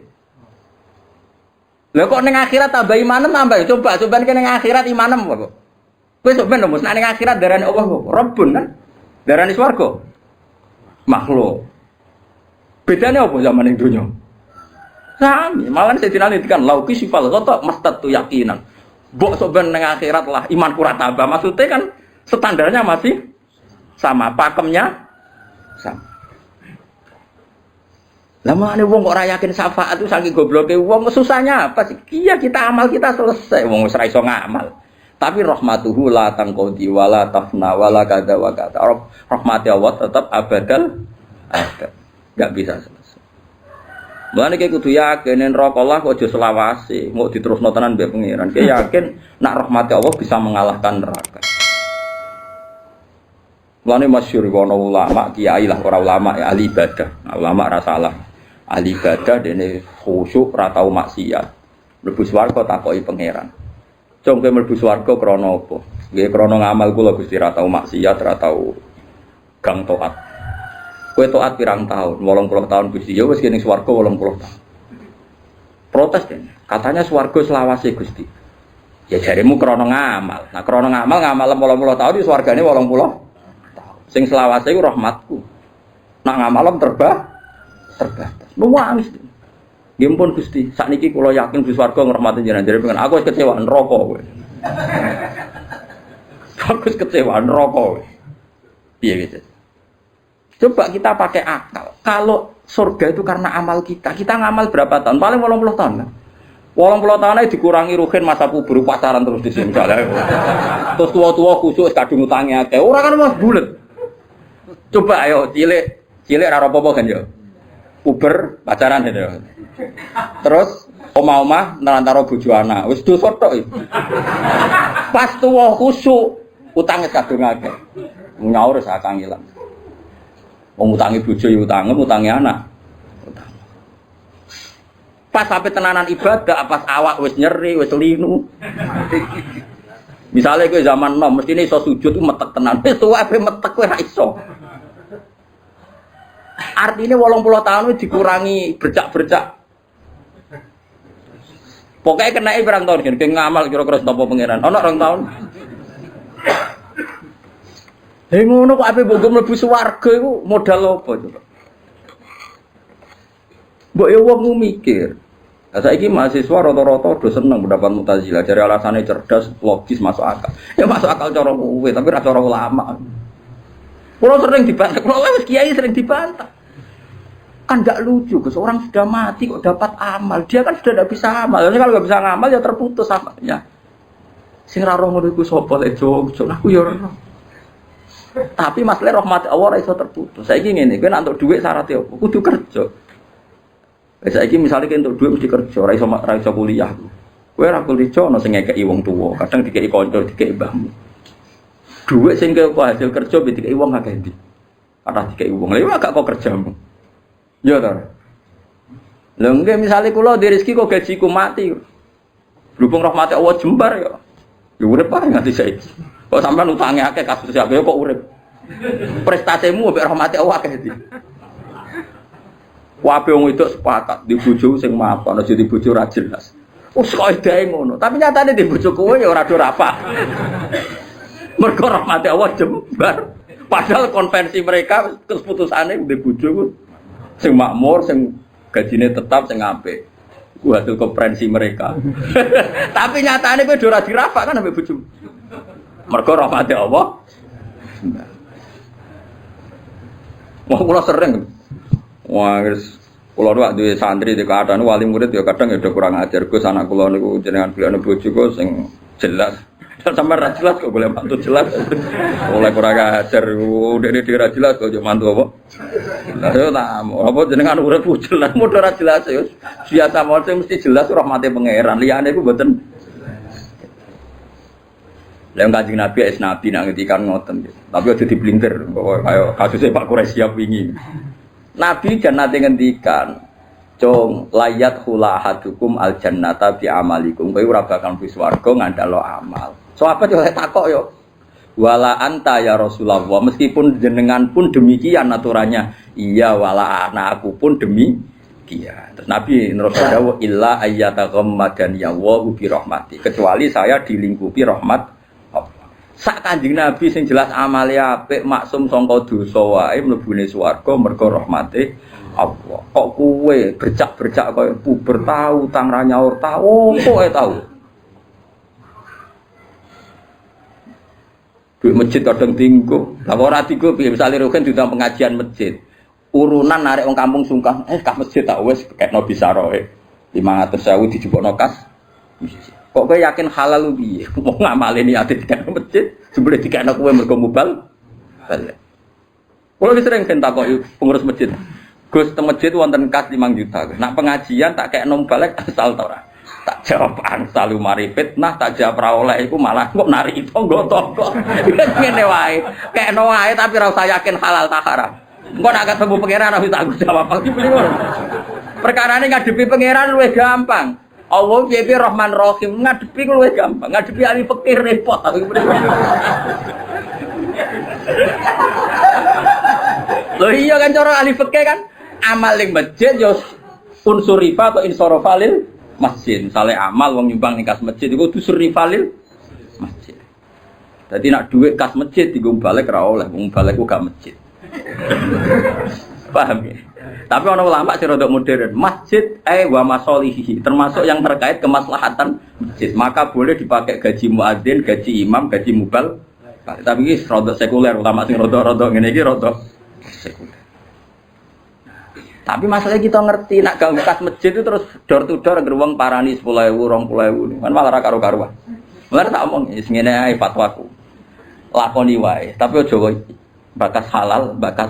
Speaker 2: Lah kok ning akhirat tambah imanem tambah coba ning akhirat imanem kok. Wis ben nek ning akhirat darane Allah kok Rabbun kan. Darane swarga. Makhluk. Bedane apa zaman ning dunya? Sami, malah Sayyidina Ali kan lauki sifal ghata mastatu yaqinan. Mbok sok ben ning akhirat lah iman kurang tambah. Maksudnya kan standarnya masih sama, pakemnya sama. Lama ane wong kok ora yakin syafaat itu saking gobloke wong susahnya apa sih? Iya kita amal kita selesai wong wis ra iso ngamal. Tapi rahmatuhu la tangqadi wala tafna wala kada wa kada. Rahmati Allah tetap abadal ada. Enggak bisa selesai. Mulane ki kudu yakin neraka Allah kok aja selawase, mau diterusno tenan mbek pangeran. Ki yakin nak rahmati Allah bisa mengalahkan neraka. Mulane masyhur ana ulama kiai lah ora ulama ya ahli ibadah. Nah, ulama ra salah. Ahli ibadah dene khusyuk ra tau maksiat. Mlebu swarga takoki pangeran. Cung kowe mlebu swarga krana apa? Nggih krana ngamal kula Gusti ra tau maksiat, ra tau gang taat. Kowe taat pirang tahun? 80 tahun Gusti. Ya wis kene swarga 80 tahun. Protes dene. Katanya swarga selawase Gusti. Ya jaremu krana ngamal. Nah krana ngamal 80 tahun di swargane 80. Sing selawase iku rahmatku. Nak ngamalem terbatas. Nuwangis. Nggih pun Gusti, sakniki kula yakin di swarga ngrahmati jenengan. Jare pengen aku wis kecewa neraka kowe. Aku wis kecewa neraka kowe. Piye gitu. Coba kita pakai akal. Kalau surga itu karena amal kita. Kita ngamal berapa tahun? Paling 80 tahun kan. 80 tahun aja dikurangi ruhin masa puber pacaran terus di sini. Terus tua-tua khusus kadung utangnya akeh. Ora kan mas bulet. Coba ayo cilik ra apa-apa kan yo. Puber pacaran itu. Terus omah-omah nerantara bojo anak. Wis dosa tok iki. Pas tuwa khusuk utange kadung akeh. Nyaur sak kangilan. Wong utange bojo ya utange anak. Pas sampai tenanan ibadah pas awak wis nyeri, wis linu. Misalnya kowe zaman nom mesti iso sujud metek tenan. Wis tuwa ape metek kowe ra iso. Artinya 80 tahun itu dikurangi bercak-bercak. Pokoknya kena berang tahun kan, ngamal kira-kira setopo pangeran. Ono 2 tahun. Ngono kok ape mbok mlebu swarga iku modal apa coba? Mbok ya wong mikir. Lah saiki mahasiswa rata-rata do seneng pendapat Mu'tazilah, jare alasane cerdas, logis, masuk akal. Ya masuk akal cara kowe, tapi ra cara ulama. Kalau sering dibantah, kalau lewat kiai sering dibantah. Kan enggak lucu, seorang sudah mati kok dapat amal. Dia kan sudah tidak bisa amal. Jadi kalau enggak bisa ngamal ya terputus amalnya. Sing ra roh ngono iku sapa lek jog, aku ya ora. Tapi masalah rahmat Allah ora iso terputus. Saiki ngene, kowe nek entuk dhuwit syaratnya apa? Kudu kerja. Saiki misale kowe entuk dhuwit mesti kerja, ora iso kuliah. Kowe ora kuliah ana sing ngekeki wong tuwa, kadang dikeki kanca, dikeki mbahmu. Duit sing kok hasil kerja dikai wong akeh ndi. Kathah dikai wong. Lha agak kok kerjamu. Ya ta. Lha nggih misale kula di rezeki kok gajiku mati. Berhubung rahmate Allah jembar ya. Ya urip ae nganti saiki. Kok sampean utange akeh kasus akeh kok urip. Prestasimu mbek rahmate Allah akeh ndi. Wae wong itu sepakat di bojo sing mapan aja di bojo ra jelas. Wes kok edae ngono, tapi nyatane di bojo kowe ya ora do apa. Mergo rahmate Allah jembar. Padahal konvensi mereka keputusane di bojo sing makmur, sing gajine tetap, sing apik. Ku hasil konferensi mereka. Tapi nyatane kowe ora dirafak kan ambek bojo. Mergo rahmate Allah. Wah, kula sering. Wah, wis kula duwe santri di keadaan wali murid ya kadang ya kurang ajar. Gus anak kula niku jenengan bilane bojo kok sing jelas. Sampai ra jelas kok boleh mantu jelas. Oleh kurang ajar ndekne dhewe ra jelas kok yo mantu apa. Lah yo tak apa jenengan urip jelas modho ra jelas yo. Biasa mawon mesti jelas rahmate pangeran. Liyane iku mboten. Lah Kanjeng Nabi es nabi nak ngendikan ngoten. Tapi aja diblinter kaya kasusé Pak Quraisy siap wingi. Nabi dan nanti ngendikan, "Cung layat hula hadukum al jannata bi amalikum." Kowe ora bakal mlebu swarga ngandalo amal. So apa yo takok yo. Wala anta ya Rasulullah, meskipun jenengan pun demikian aturannya. Iya wala anakku pun demikian. Terus Nabi nerus dawuh illa ayyataghammadan ya wa bi rahmati. Kecuali saya dilingkupi rahmat sak Kanjeng Nabi sing jelas amale apik maksum sangka dosa wae mlebune swarga mergo rahmate Allah. Kok kowe bercak-bercak koyo puber tau tang ra nyaur tau kok tau. Di masjid kadang tinggo. Lah ora tinggo piye misale roken diundang pengajian masjid. Urunan narik wong kampung sungkan, ka masjid tak wis kekno bisaroe. 500.000 dijupukno kas. Kok kowe yakin halal lu piye? Wong ngamale niate dikene masjid, jebule dikene kowe mergo mubal. Balik. Kulo wis sering takoki pengurus masjid. Gus teng masjid wonten kas 5 juta. Nak pengajian tak kekno balik asal ta ora? Tak jawab angsal mari fitnah, tak jawab ra oleh iku malah kok nari tangga-tangga. Ngene wae. Kekno wae tapi ora usah yakin halal ta haram. Engko nak ketemu pangeran harus tak jawab. Perkarane ngadepi pangeran luwih gampang. Allah piye Rahman Rahim ngadepi ku luwih gampang, ngadepi ahli fikih repot. Lho iya kan cara ahli fikih kan amal ning masjid yo unsur rifa atau insorofalil masjid. Misale amal wong nyumbang ning kas masjid iku unsur rifalil masjid. Dadi nak dhuwit kas masjid dienggo balik ra oleh, wong balik ku gak masjid. Paham ya? Tapi ana ulama sing rada modern, masjid wa masolihi, termasuk yang terkait kemaslahatan masjid. Maka boleh dipakai gaji muadzin, gaji imam, gaji mubal. Tapi iki rada sekuler, ulama sing rada-rada ngene iki rada sekuler. Tapi masalahnya kita ngerti nak ganggu kas masjid itu terus door to door gerbang parani 10.000, 20.000. Kan malah ra karo-karuan. Mulane tak omong wis ngene ae fatwaku. Lakoni wae, tapi aja bakas halal, bakas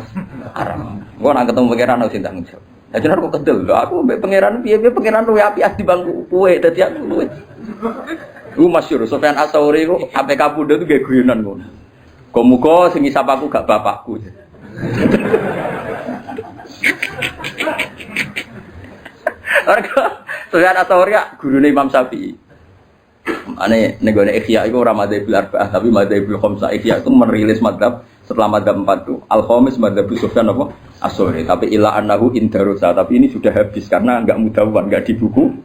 Speaker 2: haram. Gua nak ketemu pangeran harus tanggung jawab. Ya jenenge kok kedel. Aku mbek pangeran piye-piye pangeran luwe apik di bangku kowe dadi aku luwe. Ku masyhur Sufyan Ats-Tsauri ku APK Pundha itu gak guyonan ngono. Muga sing ngisap aku gak bapakku. Arga Sufyan Ats-Tsauri gurune Imam Syafi'i. Ane negone Ihya iku ora madzhab Arba'ah tapi madzhab Khamsah. Ihya itu merilis madzhab setelah madzhab 4 itu Al-Khamis madzhab Sufyan apa? Ats-Tsauri. Tapi ila annahu indarusa, tapi ini sudah habis karena enggak mudawwan, enggak di buku.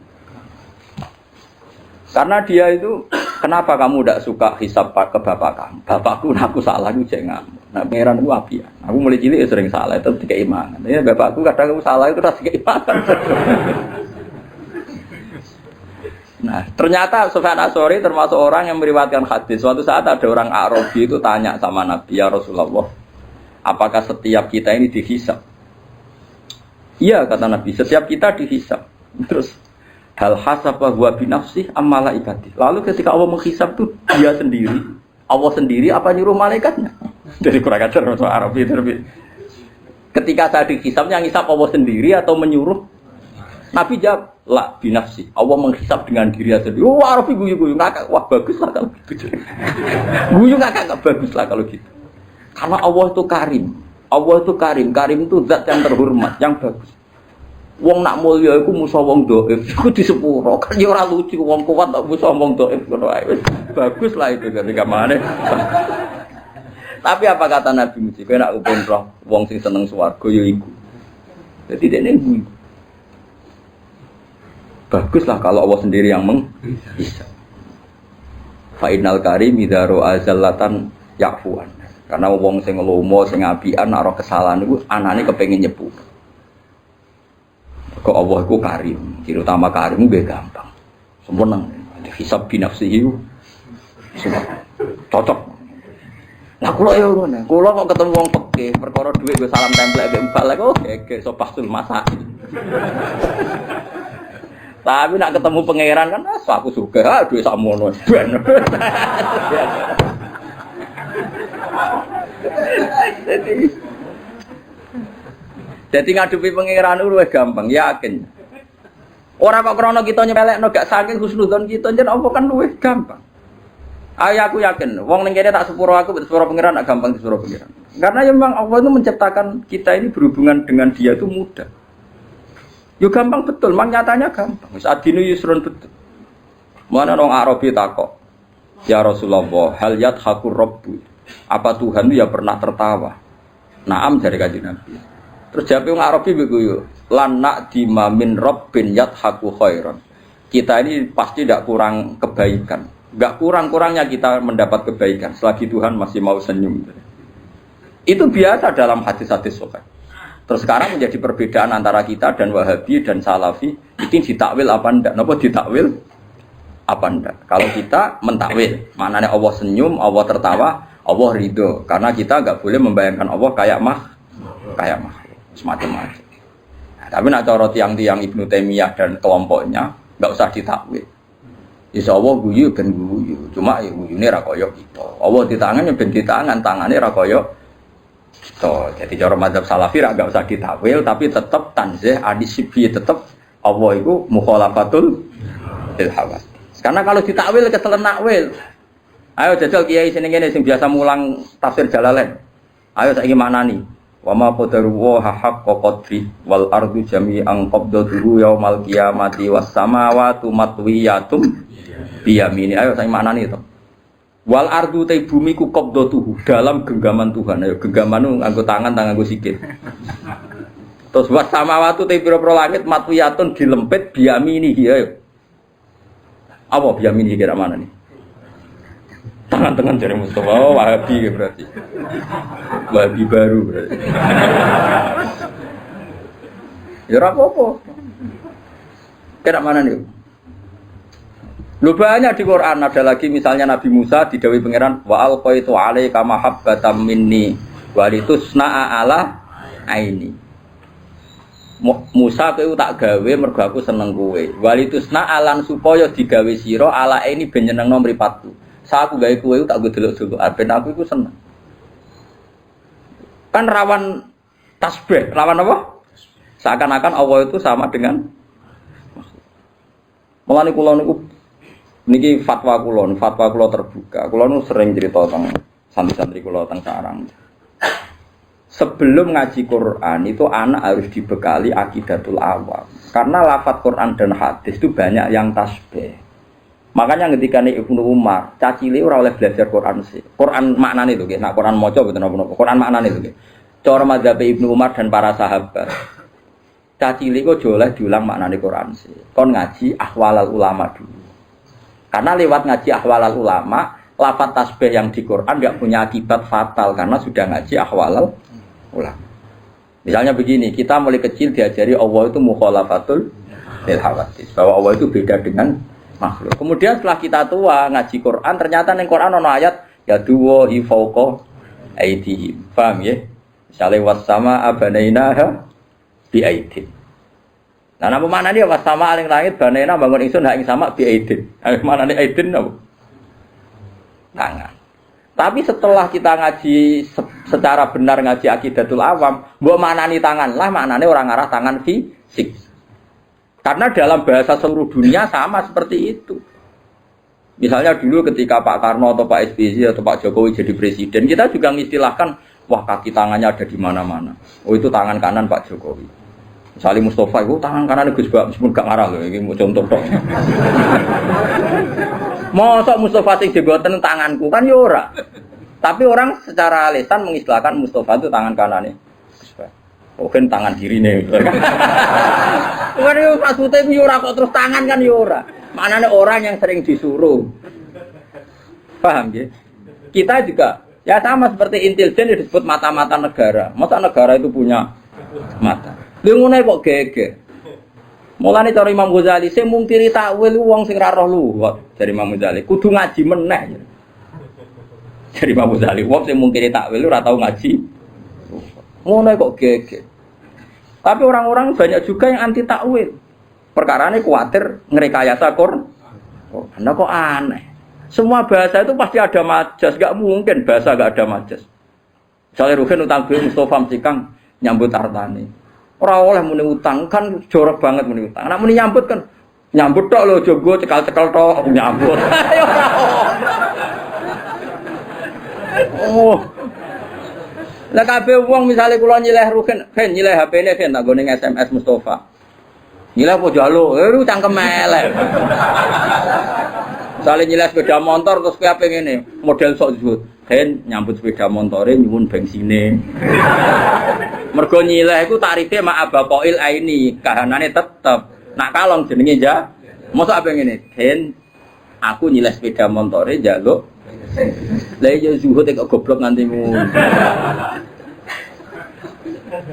Speaker 2: Karena dia itu kenapa kamu tidak suka hisab ke bapak kamu? Bapakku aku salah itu jangan. Nah, pangeran itu api ya. Aku mulai cilik sering salah itu tiga imangan. Ya bapakku kadang aku salah itu rasa tiga imangan. Nah, ternyata Sufyan Ats-Tsauri termasuk orang yang meriwayatkan hadis. Suatu saat ada orang Arabi itu tanya sama Nabi, ya Rasulullah, apakah setiap kita ini dihisab? Iya kata Nabi, setiap kita dihisab. Terus hal hasaba huwa binafsih am malaikati. Lalu ketika Allah menghisab itu dia sendiri, Allah sendiri apa nyuruh malaikatnya? Jadi kurang ajar orang Arabi terlebih. Ketika saya dihisab, yang hisab Allah sendiri atau menyuruh? Nabi jawab, la binafsi. Allah menghisab dengan diri sendiri. Wah, Arabi guyu-guyu ngakak. Wah, bagus lah kalau gitu. Guyu ngakak bagus lah kalau gitu. Karena Allah itu karim. Allah itu karim. Karim itu zat yang terhormat, yang bagus. Wong nak mulya iku musa wong dhaif. Iku disepuro. Kan ya ora lucu wong kuat tak musa wong dhaif ngono ae. Bagus lah itu ketika mana. Tapi apa kata Nabi Muhammad? Kowe nak upun roh wong sing seneng swarga ya iku. Jadi dene guyu. Baguslah kalau Allah sendiri yang bisa. Fa'inal karim idaro azallatan yakfuan. Karena wong sing lomo, sing apian, nek ora kesalahan iku anane kepengin nyepu. Kok Allah iku karim, ciri utama karim nggih gampang. Sempurna. Hisab binafsihi. Semua cocok. Lah kula ya ngono. Kula kok ketemu wong pekeh, perkara dhuwit go salam templek mbek mbak lek oh gege sopasul masak. Tapi nak ketemu pangeran kan aku juga duwe sakmono. Jadi ngadepi pangeran itu luwih gampang, yakin. Ora kok krana kita nyepelekno gak saking husnudzon kita njen apa kan luwih gampang. Ayo aku yakin, wong ning kene tak sepuro aku sepuro pangeran gak gampang sepuro pangeran. Karena memang Allah itu menciptakan kita ini berhubungan dengan Dia itu mudah. Yo gampang betul, mang nyatanya gampang. Wis adine yusrun betul. Mana orang Arabi takok, ya Rasulullah, hal yadhakur rabbu. Apa Tuhan itu ya pernah tertawa? Naam dari Kanjeng Nabi. Terus jawab orang Arabi begitu, lan na'dima min rabbin yadhaku khairan. Kita ini pasti tidak kurang kebaikan. Enggak kurang-kurangnya kita mendapat kebaikan selagi Tuhan masih mau senyum. Itu biasa dalam hadis-hadis sahih. Terus sekarang menjadi perbedaan antara kita dan Wahabi dan Salafi itu ditakwil apa ndak? Napa ditakwil apa ndak? Kalau kita mentakwil, maknanya Allah senyum, Allah tertawa, Allah ridho. Karena kita enggak boleh membayangkan Allah kayak makhluk, semacam-macam. Nah, tapi nak cara tiang-tiang Ibnu Taimiyah dan kelompoknya enggak usah ditakwil. Insya Allah guyu ben guyu, cuma ya guyune ra kaya kita. Allah di tangan ya ben di tangan, tangannya ra kaya so, jadi cara mazhab salafi enggak usah ditakwil tapi tetap tanzih adisibi tetap Allah itu mukhalafatul bil hawas. Karena kalau ditakwil keselen nakwil. Ayo jajal kiai sing ngene sing biasa mulang tafsir Jalalain. Ayo saiki maknani. Wa ma qadaru wa haqqa qadri wal ardu jami'an qabdatuhu yaumal qiyamati was samawati matwiyatum biyamini. Ayo saiki maknani to. Wal ardu te bumi ku qabdatuhu dalam genggaman Tuhan. Ayo genggaman nganggo tangan nganggo sikil. Terus was samawati te pira-pira langit matwiyatun dilempit biyamini ayo. Apa biyamini kira mana nih? Tangan-tangan dari Mustafa, oh, Wahabi berarti. Wahabi baru berarti. Ya apa-apa. Kira mana nih? Lu banyak di Quran ada lagi misalnya Nabi Musa didhawuhi pangeran wa alqaitu alaika mahabbatan minni wa litusna'a ala aini. Musa kowe tak gawe mergo aku seneng kowe. Wa litusna'a lan supaya digawe sira ala aini ben nyenengno mripatku. Saat aku gawe kowe tak gue delok-delok ben aku iku seneng. Kan rawan tasbih, rawan apa? Seakan-akan Allah itu sama dengan mulane kula niku niki fatwa kula terbuka. Kula nu sering cerita tentang santri-santri kula teng sarang. Sebelum ngaji Quran itu anak harus dibekali akidatul awam. Karena lafaz Quran dan hadis itu banyak yang tasbih. Makanya ketika nih Ibnu Umar, cacile ora oleh belajar Quran sih. Quran maknane lho nggih. Nek Quran maca mboten napa-napa. Quran maknane lho nggih. Cara mazhab Ibnu Umar dan para sahabat. Cacile kok oleh diulang maknane Quran sih. Kon ngaji ahwalal ulama dulu. Karena lewat ngaji ahwalal ulama, lafaz tasbih yang di Quran enggak punya akibat fatal karena sudah ngaji ahwalal ulama. Misalnya begini, kita mulai kecil diajari Allah itu mukhalafatul lil hawadits, bahwa Allah itu beda dengan makhluk. Kemudian setelah kita tua ngaji Quran, ternyata ning Quran ana ayat ya duwahi fauqa aidihim. Paham ya? Misalnya wasama abanainaha bi aidin. Nah, napa maknane wasama aling langit banaina bangun ingsun hak ing sama bi aidin. Maknane aidin napa? Tangan. Tapi setelah kita ngaji secara benar ngaji akidatul awam, mbok maknani tangan lah maknane orang ngarah tangan fisik. Karena dalam bahasa seluruh dunia sama seperti itu. Misalnya dulu ketika Pak Karno atau Pak SBY atau Pak Jokowi jadi presiden, kita juga mengistilahkan, wah kaki tangannya ada di mana-mana. Oh itu tangan kanan Pak Jokowi. Misalnya Mustafa itu tangan kanan Gus Bak, meskipun gak ngarah loh, ini mau contoh dong. Mosok Mustafa sing jeboten tanganku kan ya ora. Tapi orang secara lisan mengistilahkan Mustafa itu tangan kanannya Gus Bak. Mungkin tangan kirinya. Kan yo maksudnya yo ora kok terus tangan kan yo ora. Maknanya orang yang sering disuruh. Paham ya? Kita juga ya sama seperti intelijen disebut mata-mata negara. Masa negara itu punya mata. Lha ngene kok geger. Mulane cara Imam Ghazali sing mungkiri takwil wong sing ra roh luwat dari Imam Ghazali kudu ngaji meneh. Dari Imam Ghazali wong sing mungkiri takwil ora tau ngaji. Ngono kok geger. Tapi orang-orang banyak juga yang anti takwil. Perkarane kuatir ngrekayasa Quran. Oh, Anda kok aneh. Semua bahasa itu pasti ada majas, enggak mungkin bahasa enggak ada majas. Misalnya Ruhin utang duit Mustafa Msikang nyambut artane. Ora oleh muni utang kan jorok banget muni utang. Nek muni nyambut kan nyambut tok lho jogo cekal-cekal tok nyambut. Ya ora. Oh. Lah kabeh wong misale kula nyileh Ruhin, ben nyileh HP-ne ben tak gone SMS Mustafa. Nyileh apa jaluk? Itu cangkem elek. Misalnya nyileh sepeda motor terus kowe ape ngene, model sok zuhud. Ben nyambut sepeda motore nyuwun bensine. Mergo nyileh iku tarife mak abaqail aini, kahanane tetep. Nak kalong jenenge ya. Mosok ape ngene? Ben aku nyileh sepeda motore njaluk. Lah ya zuhud kok goblok nganti ngono.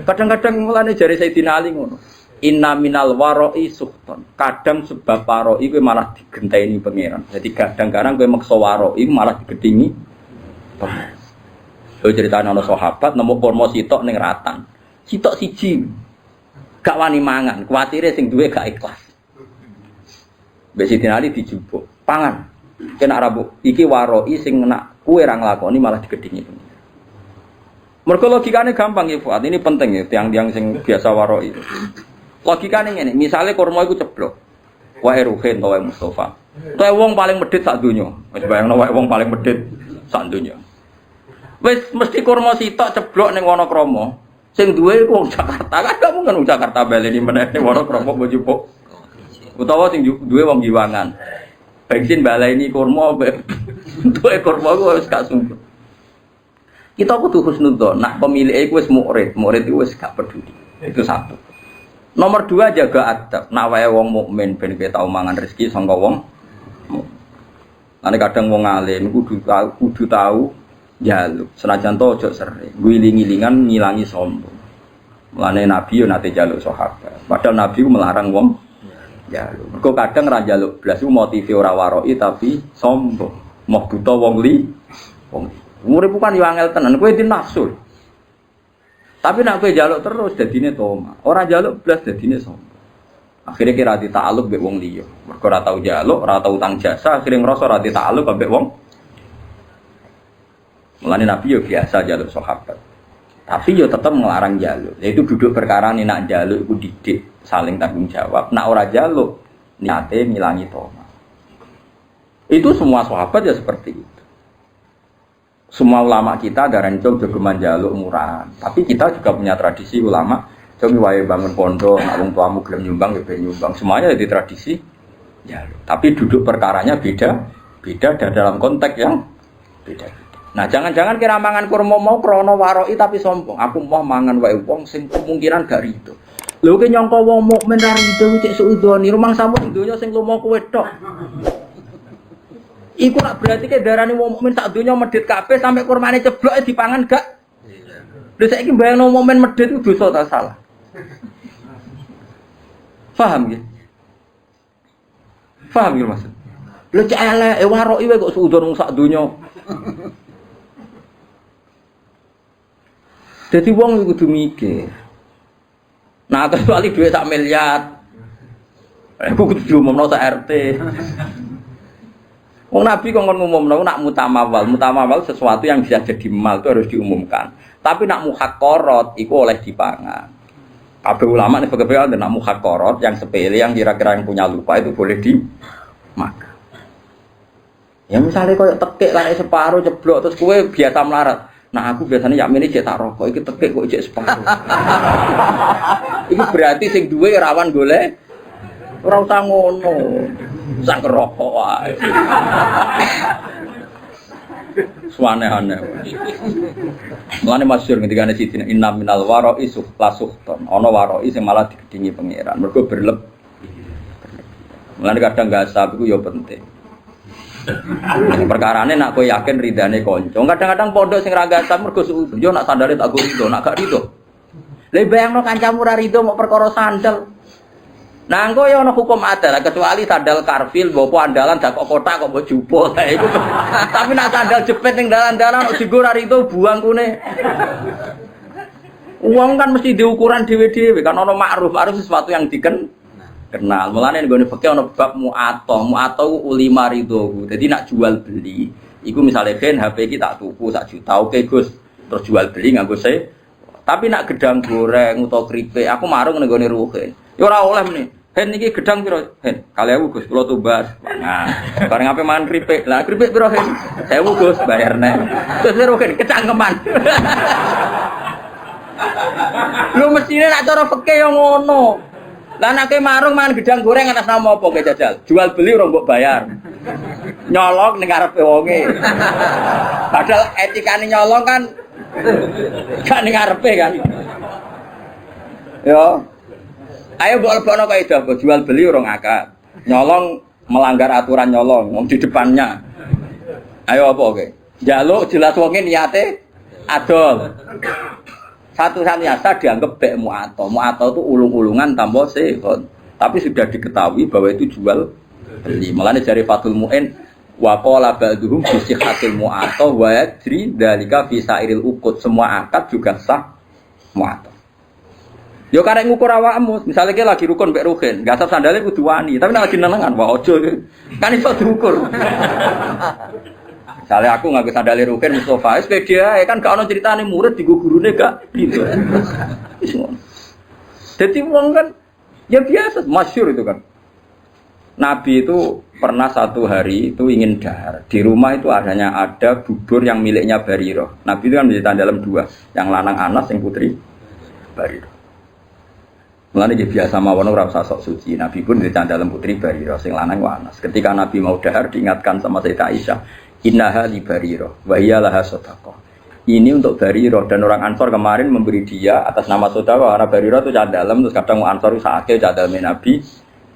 Speaker 2: Kadang-kadang mulane jare Sayyidina Ali ngono. Inna minal waroi suhton. Kadang sebab waroi itu malah digenteni pangeran. Jadi kadang-kadang kowe maksa waroi malah digedingi pangeran. Yo ceritane ana sahabat nemu kurma sitok ning ratan. Sitok siji. Gak wani mangan, kuwatire sing duwe gak ikhlas. Mbek Sidin Ali dijupuk, pangan. Kena rabu iki waroi sing nak kowe ra nglakoni malah digedingi pangeran. Mergo logikane gampang ya Fuad, ini penting ya tiang-tiang sing biasa waroi. Logikane ngene, misale kurma iku ceblok. Wae Ruhin utawa Mustafa. Kowe wong paling medhit sak donya. Wis bayangno wae wong paling medhit sak donya. Wis mesti kurma sitok ceblok ning Wonokrama. Sing duwe iku wong Jakarta. Kan gak mungkin wong Jakarta baleni meneh ning Wonokrama mbok jupuk. Utawa sing duwe wong Giwangan. Bensin baleni kurma duwe kurma wis gak sumber. Kita kudu husnudzon. Nah, pemilih iku wis murid iku wis gak peduli. Itu satu. Nomor 2 jaga adab. Nak wae wong mukmin ben kowe tau mangan rezeki saka wong. Ane kadang wong alim kudu tahu njaluk. Senajan to ojo sering. Guling-gilingan ngilangi sombong. Mulane Nabi yo nate njaluk sahabat. Padahal Nabi ku melarang wong njaluk. Mergo kadang ra njaluk blas ku motive ora waroi tapi sombong. Mau buta wong li. Wong urip bukan yo angel tenan. Kowe di nafsu. Tapi nak kowe njaluk terus dadine toma. Ora njaluk blas dadine sombong. Akhire kira dita'alluq mbek wong liya. Mergo ora tau njaluk, ora tau utang jasa, akhire ngrasa ora dita'alluq mbek wong. Mulane Nabi yo biasa njaluk sahabat. Tapi yo tetep ngelarang njaluk. Yaitu duduk perkara nek nak njaluk iku didik, saling tanggung jawab. Nak ora njaluk niate ngilangi toma. Itu semua sahabat ya seperti itu. Semua ulama kita darani jog jogeman njaluk murahan. Tapi kita juga punya tradisi ulama, jog wae bangun pondok, nek wong tuamu gelem nyumbang ya ben nyumbang. Semuanya jadi tradisi njaluk. Tapi duduk perkaranya beda dan dalam konteks yang beda. Nah, jangan-jangan kira mangan kurma mau krana waroi tapi sombong. Aku mau mangan wae wong sing kemungkinan gak rido. Lho ki nyangka wong mukmin ra rido cek suudoni, rumang sampun donya sing lumo kowe tok. Iku nak berarti ke darani wong mukmin sak donya medhit kabeh sampai kurmane ceblok dipangan gak? Lha saiki bayangno wong mukmin medhit itu dosa ta salah? Paham ya? Paham ya maksud? Lha cek elek waroki wae kok suudon wong sak donya. Jadi wong kudu mikir. Nah, kecuali duit sak miliar. Aku kudu diumumno sak RT. Wong Nabi kok ngumumno nak mutamawal. Mutamawal sesuatu yang bisa jadi mal itu harus diumumkan. Tapi nak muhaqqarat iku oleh dipangan. Kabeh ulama nih fikih ada nak muhakkorot yang sepele yang kira-kira yang punya lupa itu boleh dimakan. Ya misalnya kau tekek lah separuh jeblok terus kue biasa melarat. Nah aku biasanya yakin ini cetak rokok, iki tekek kok cek separuh. Iki berarti sing duwe rawan golek ora usah ngono. Sang rokok wae. Suane-ane. Mulane masyhur ketika ana sidina inna minal wara'i lasuhton. Ana wara'i sing malah digedingi pangeran. Mergo berlebih. Mulane kadang gasab iku ya penting. Perkarane nak kowe yakin ridane kanca. Kadang-kadang pondok sing ra gasab mergo suudzon. Yo nak sandale tak go rido, nak gak rido. Lah bayangno kancamu ra rido mau perkara sandal. Nah, engko ya ana hukum adat kecuali sandal karfil, mbok andalan dak kok kotak kok mbok jupuk. Iku. Tapi nek sandal jepit ning dalan-dalan kok dienggo ra itu buang kune. Uang kan mesti diukuran dhewe-dhewe kan ana makruf sesuatu yang dikenal. Mulane nggone fikih ana bab mu'athah. Mu'athah ulima ridho. Dadi nak jual beli, iku misale gen HP iki tak tuku 1 juta. Oke, Gus. Terus jual beli nganggo tapi nak gedang goreng utawa keripik, aku marung ning nggone ruhin. Ya ora oleh meneh. Hen iki gedang piro? Hen, 2000 Gus, kula tumbas. Nah, bareng ape mangan kripik. Lah kripik piro, Hen? 1000 Gus, bayar nek. Terus piro, Hen? Kecangkeman. Lu mestine nek cara fikih yo ngono. Lah nek marung mangan gedang goreng atas nama apa ke jajal? Jual beli ora mbok bayar. Nyolong ning ngarepe wonge. Padahal etikane nyolong kan gak ning ngarepe kan. Yo. Ayo mbok lebokno kaidah jual beli urung akad. Nyolong melanggar aturan nyolong wong di depannya. Ayo apa oke? Njaluk jelas wonge niate adol. Satu-satunya asa dianggap bek mu'athah. Mu'athah itu ulung-ulungan tanpa sihon. Tapi sudah diketahui bahwa itu jual beli. Mulane jari Fathul Mu'in wa qala ba'dhum bi sihhatil mu'athah wa yajri dzalika fi sairil uqud. Semua akad juga sah mu'athah. Yo karek ngukur awakmu, misalnya ki lagi rukun mbek ruhin, gak sah sandale kudu wani, tapi nek lagi nenengan wah ojo kan iso diukur. Misalnya aku nganggo sandale ruhin Mustofa, wis dia kan gak ono critane murid digo gurune gak gitu. Wis ngono. Dadi wong kan ya biasa, masyhur itu kan. Nabi itu pernah satu hari itu ingin dahar. Di rumah itu ada bubur yang miliknya Barirah. Nabi itu kan menceritakan dalam 2, yang lanang Anas, yang putri Barirah. Mulane dia biasa mawon ora usah sok suci. Nabi pun dicandak dalam putri Barirah sing lanang Anas. Ketika Nabi mau dahar diingatkan sama Sayyidah Aisyah, "Innaha li Barirah wa hiya laha shadaqah." Ini untuk Barirah dan orang Ansor kemarin memberi dia atas nama saudara karena Barirah itu cah dalam terus kadang Ansor sakake cah dalam Nabi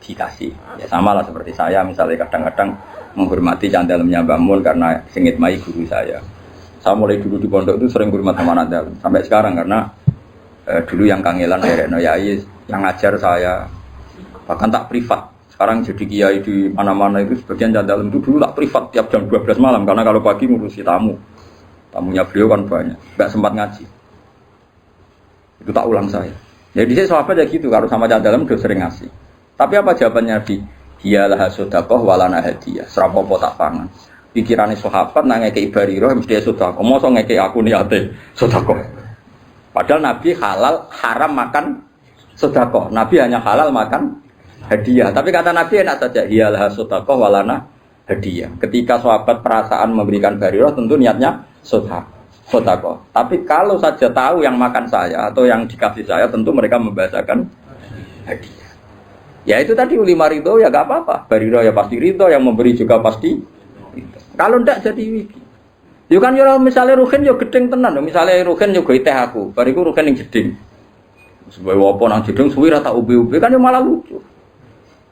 Speaker 2: dikasih. Ya sama lah seperti saya misalnya kadang-kadang menghormati cah dalamnya Mbah Mun karena singit mai guru saya. Saya mulai dulu di pondok itu sering hormat sama anak dalam sampai sekarang karena dulu yang kangelan Rekno Yai yang ngajar saya bahkan tak privat. Sekarang jadi kiai di mana-mana itu sebagian dalam itu dulu tak privat tiap jam 12 malam karena kalau pagi ngurusi tamunya beliau kan banyak, nggak sempat ngaji. Itu tak ulang saya. Jadi saya sahabat ya gitu kalau sama dalam udah sering ngasih. Tapi apa jawabannya Nabi? Dialah sedekah walana hadiah. Serapopo tak pangan. Pikirannya sahabat nang ngekei Barirah mesti sedekah. Mosok ngekei aku niate sedekah. Padahal Nabi halal haram makan sedekah. Nabi hanya halal makan hadiah. Tapi kata Nabi enak saja. Hiyalah sedekah walana hadiah. Ketika sahabat perasaan memberikan Barirah tentu niatnya sedekah. Tapi kalau saja tahu yang makan saya atau yang dikasih saya tentu mereka membahasakan hadiah. Ya itu tadi ulima ridho ya gak apa-apa. Barirah ya pasti ridho, yang memberi juga pasti ridho. Kalau ndak jadi wiki. Yo kan yo misalnya ruhin yo gedeng tenan, misalnya ruhin yo gawe teh aku, bariku ruhin ning jeding. Sebab apa nang jeding suwi ra tak ube-ube kan yo malah lucu.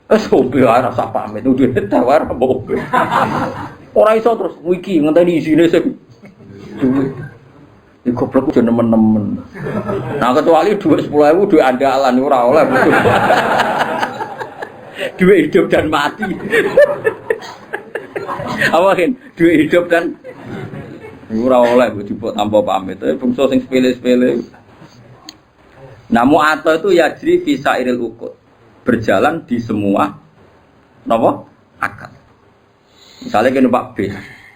Speaker 2: Wes ube ora sak pamit udah tawar obe. Ora iso terus wiki ngenteni isine sing duwe. Iki goblok yo nemen-nemen. Nah kecuali dhuwit 10.000 dhuwit andalan ora oleh. Dhuwit hidup dan mati. Apa kan? Dhuwit hidup dan ora oleh dijupuk tanpa pamit. Bangsa sing sepele-sepele. Namu atau itu yajri fi sairil uqud. Berjalan di semua napa? Akad. Misalnya kene Pak B.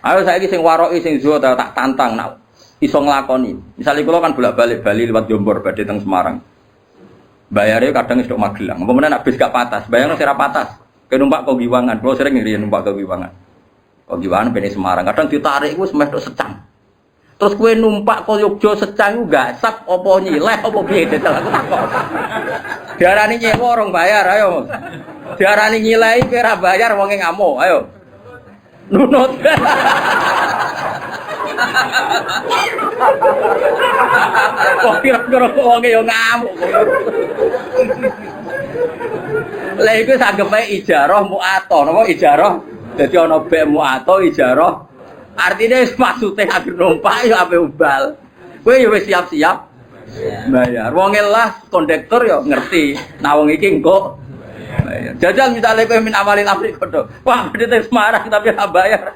Speaker 2: Ayo saiki sing waroki sing zuhud tak tantang nak iso nglakoni. Misalnya kula kan bolak-balik Bali lewat Jombor badhe teng Semarang. Bayarnya kadang wis tok Magelang. Apa meneh nek bis gak patas, bayarnya sira patas. Ke numpak kok Giwangan, kalau sering ngiri numpak kok Giwangan. Kok Giwangan ben Semarang, kadang ditarik iku semeh tok Secang. Terus kowe numpak kok Yogya Secang iku gak sap apa nyileh apa piye dadi aku takon. Diarani nyewa orang bayar ayo. Diarani nyileh kowe ora bayar wonge ngamuk, ayo. Nunut. Kok kira-kira wonge yo ngamuk. Lah iku sanggep ae ijarah mu'ato, napa ijarah? Dadi ana bek mu'ato ijarah. Artine maksude agar numpak yo ape ubal. Kowe yo wis siap-siap bayar. Wong lah kondektur yo ngerti. Nah wong iki engko bayar. Jajal misale kowe min amalin Afrika to. Wah, bedhe Semarang tapi ora bayar.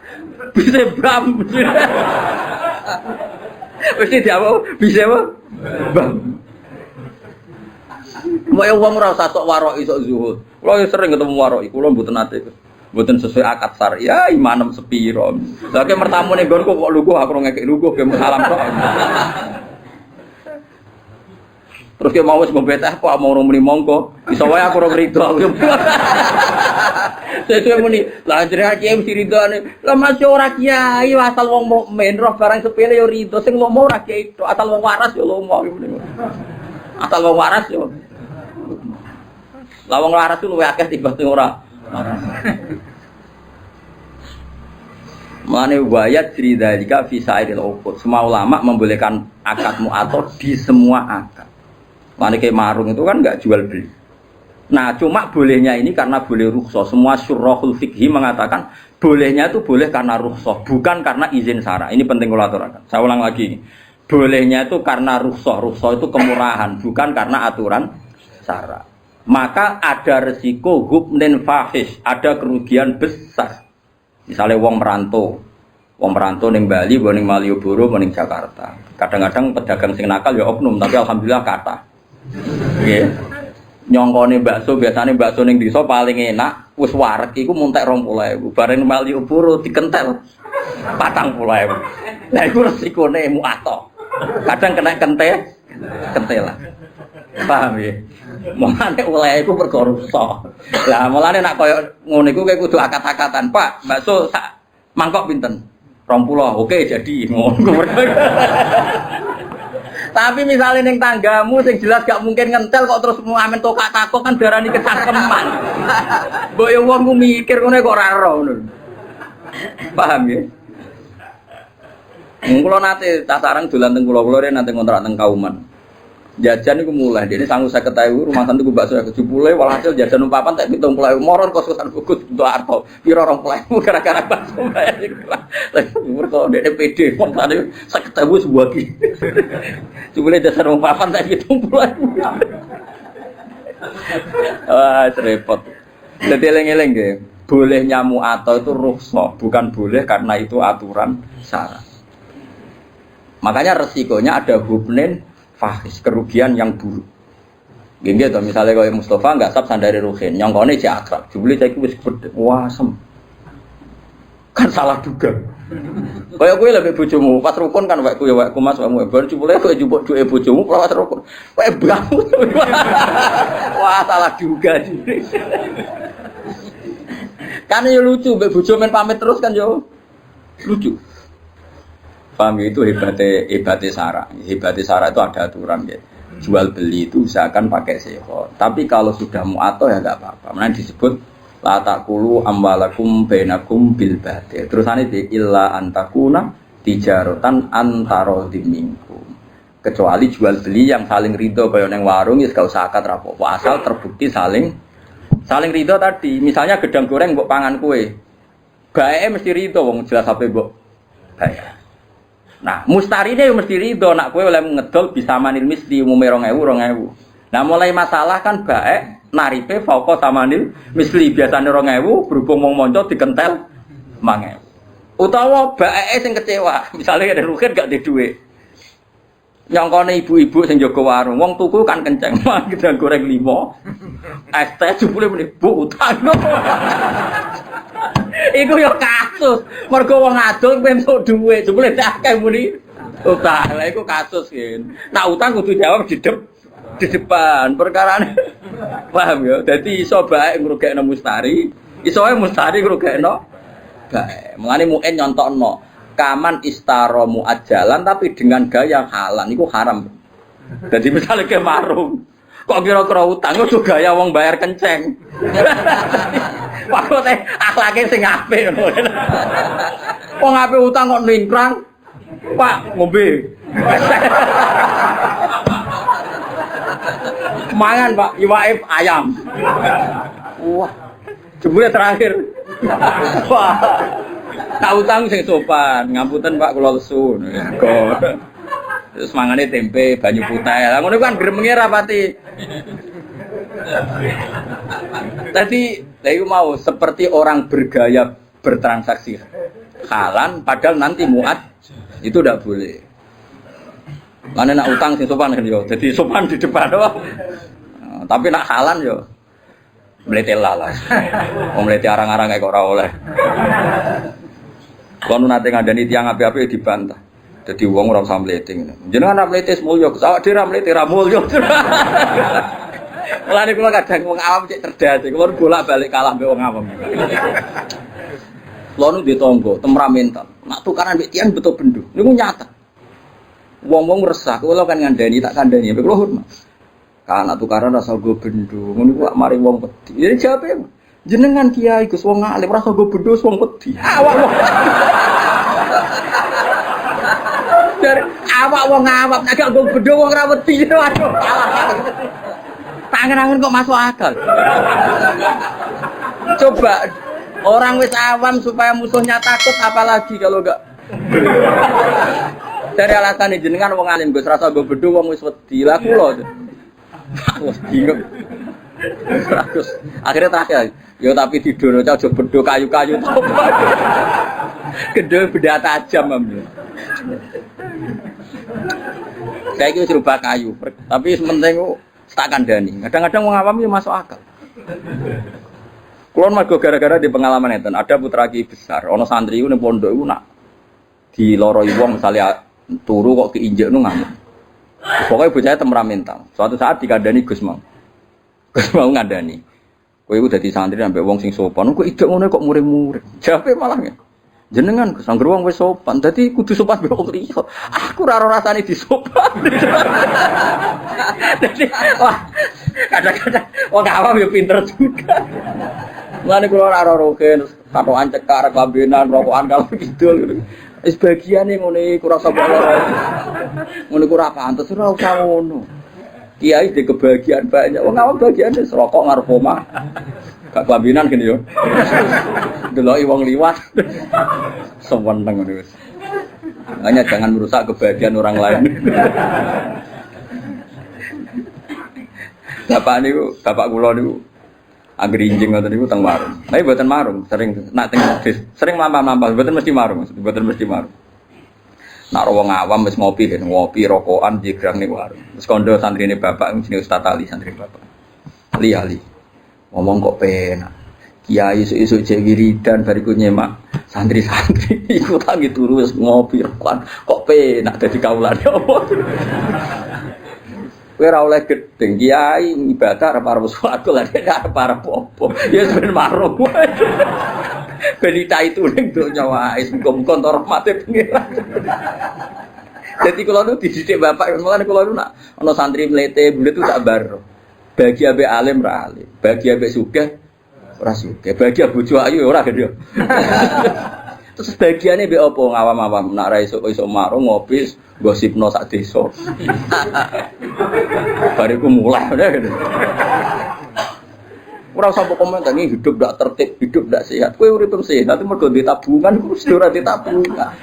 Speaker 2: Bisa bam. Wis diawo bisa apa? Bam. Mau wong ora usah sok warok iso zuhud. Kulo sering ketemu warok, kulo mboten nate. Mboten sesuai akad syariah, imanem sepiro. Lah ke mertamu ning nggonku kok lugu aku ngekek lugu ke salam tok. Terus ke mau wis mbetah kok mau muni monggo. Iso wae aku ora rido aku. Sesuk muni, lah jenenge kiai mesti ridone. Lah masih ora kiai asal wong mukmin roh barang sepele yo rido, sing lomo ora kiai tok, asal wong waras yo lomo. Asal wong waras yo. Lah wong waras ku luwih akeh timbang ora. Mane wayat cerita jika fisairil uqud. Semua ulama membolehkan akad mu'athah di semua akad. Mane kayak marung itu kan enggak jual beli. Nah, cuma bolehnya ini karena boleh rukhsah. Semua syurahul fikhi mengatakan bolehnya itu boleh karena rukhsah, bukan karena izin syara. Ini penting kula aturaken. Saya ulang lagi. Bolehnya itu karena rukhsah. Rukhsah itu kemurahan, bukan karena aturan syara. Maka ada resiko hubnin fahish, ada kerugian besar. Misalnya wong merantau ning Bali, ning Malioboro, ning Jakarta. Kadang-kadang pedagang sing nakal ya oknum, tapi alhamdulillah kata. Nggih. Nyongkone bakso, biasane bakso ning desa paling enak, wis wareg iku muntek 20.000. Bareng Malioboro dikentel 40.000. Lah iku resikone muato. Kadang kena kentelan. Paham ya? Mulane oleh iku perkara rusak. Lah mulane nek koyo ngono iku kowe kudu akat-akatan, Pak. Bakso sak mangkok pinten? 20. Oke, jadi ngono. Tapi misalnya ning tanggamu sing jelas gak mungkin ngentel kok terus amen tokak takok kan darani kecangkeman. Mbok yo wong ku mikir ngono kok ora ero ngono. Paham ya? Kula nate tasarang dolan teng kula nate ngontrak teng Kauman. Jajan itu mulai, dia ini sanggup 50.000 rumah santu bakso ya kejupule, walhasil jajan umpapan tak 70.000 moron kosusan bukus untuk arto, piro 20.000 gara-gara bakso bayar itu lah. Mereka dia PD, pun tadi 50.000 sebuah ki, jupule jajan umpapan tak 70.000. Wah, repot. Jadi eleng-eleng deh, bolehnya mu'athah itu rukhsah, bukan boleh karena itu aturan syara. Makanya resikonya ada hubnin fahis, kerugian yang buruk. Gini gitu, misalnya kalau Mustafa nggak sab sandari Ruhin, nyongkone cek akrab, jubli saya wis gede, wah sem, kan salah juga. Kayak gue lebih bojomu, pas rukun kan wakku ya wakku mas kamu, baru jubli gue jubuk dua bojomu, pas rukun, kayak bangun, wah salah juga sih. Kan ya lucu, bojo main pamit terus kan yo lucu. Paham itu hebatnya Sarah. Hebatnya Sarah itu ada aturan ya. Jual beli itu usahakan pakai seho. Tapi kalau sudah mu'athah ya enggak apa-apa. Mana disebut la taqulu amwalakum bainakum bil batil. Terusane di illa antakuna tijaratan antara minkum. Kecuali jual beli yang saling ridho kaya ning warung ya gak usah akad rapopo. Asal terbukti saling ridho tadi. Misalnya gedang goreng mbok pangan kue. Gaeke mesti ridho wong jelas sampe mbok bayar. Nah, mustarine yo mesti rido nak kowe oleh ngedol bisa manil misli umume 2.000. Nah, mulai masalah kan baek narife fauqa samanil misli biasane 2.000 berhubung wong monco dikentel 5.000. Utawa baeke sing kecewa, misale ada rugen gak di dhuwit. Nyongkone ibu-ibu sing jaga warung, wong tuku kan kenceng, gedang goreng 5. Es teh jupule muni Bu utang. Iku yo kasus. Mergo wong adol entuk dhuwit, jebule tak akeh muni utang. Lah iku kasus yen. Nak utang kudu jawab didep di depan perkarane. Paham ya? Dadi iso bae ngrugekno mustari, iso ae mustari ngrugekno bae. Mulane muin nyontokno kaman istaro muajalan tapi dengan gaya halal niku haram. Jadi misalnya ke marung, kok kira-kira utang itu gaya wong bayar kenceng. Maksudnya akhlaknya sing apik ngono. Wong apik utang kok ningkrang. Pak, ngombe. Mangan, Pak, iwaif ayam. Wah. Jebule terakhir. Wah. Tak utang sing sopan, ngapunten Pak kula lesu. Terus mangane tempe, banyu putih. Lah ngono kan gremenge rapati. Tadi saya mau seperti orang bergaya bertransaksi halan padahal nanti muat itu tidak boleh. Mana nak utang sing sopan kan yo. Jadi sopan di depan doh. Tapi nak halan yo mletela lah. Wong mlete arang-arang kok ora oleh. Kono nate ngandani tiyang api-api dibantah. Jadi wong ora usah mleting. Jenengan ora mlete mulya, awak dhewe ora mlete ra mulya. Mulane kula kadang wong awam cek cerdas, kula bolak-balik kalah mbek wong awam. Kula nu ditonggo temperamental. Nak tukaran mbek tiyang betul bendo. Niku nyata. Wong-wong resah, kula kan ngandani tak kandhani mbek kula hormat. Kan nak tukaran rasa go bendo. Ngono ku mari wong wedi. Jadi jawabe jenengan kiai Gus wong alim rasa go bendo wong wedi. Awak wong. Dari awak wong awak nek gak bendo wong ra wedi waduh. Tangan-tangan kok masuk akal. Coba orang wis awam supaya musuhnya takut apalagi kalau enggak. Dari alasan jenengan wong alim Gus rasa go bendo wong wis wedi. Lah kula. Wah bingung. Terus akhirnya terakhir. Ya tapi didono aja bendo kayu-kayu to. Gede benda tajam amnya. Saya kira serba kayu, tapi sementing tak kandani. Kadang-kadang wong awam ya masuk akal. Kulon mergo gara-gara di pengalaman itu, ada putra ki besar, ono santri itu ning pondok itu nak diloroi wong misalnya turu kok keinjek nu ngamuk. Pokoknya bocahnya temperamental. Suatu saat dikandani Gus Mau. Gus Mau ngandani. Kowe iku dadi santri ambek wong sing sopan, kok idek ngono kok muring-muring. Jawabe malah jenengan Gus anggere wong wis sopan, dadi kudu sopan mbek wong liya. Aku ora rasane disopan. Dadi wah, kadang-kadang wong awam yo pinter juga. Mulane kula ora roken, katokan cekar, kambenan, rokokan kalau kidul. Wis bagiane ngene iku ora sapa lara. Ngono iku ora pantes, ora usah ngono. Kiai di kebahagiaan banyak, wong awam bagiane rokok ngarep omah. Gak kambenan gini yo. Deloki wong liwat. Seweneng ngono wis. Hanya jangan merusak kebahagiaan orang lain. Bapak kula niku anggere injing ngoten niku teng marung. Tapi mboten marung, sering mampah-mampah, mboten mesti marung, mboten mesti marung. Nak wong awam wis ngopi rokokan jigrang ning warung. Terus kondo santrine bapak jenenge Ustaz Ali, santri bapak. Ali. Ngomong kok penak. Kiai isu-isu cek wiridan bariku nyemak santri-santri iku tangi turu wis ngopi rokokan. Kok penak dadi kaulane apa? Kowe ora oleh gedeng kiai ibadah arep suatu lha nek arep apa. Ya ben marung. Benita itu ning donya wae muga-muga entuk rahmate pengiran. Jadi kalau nu dididik bapak, mulane kalau nu nak ana santri mlete bulet itu tak baro. Bagi abe alim ra alim, bagi abe sugih ora sugih, bagi bojo ayu ora gede. Terus bagiane mbek apa ngawam-awam nak ra iso marung ngopi gosipno sak desa. Bariku mulai ngene. Ora usah komentar ini hidup ndak tertib, hidup ndak sehat. Kowe urip sehat, nanti mergo di tabungan iku mesti ora di tabungan.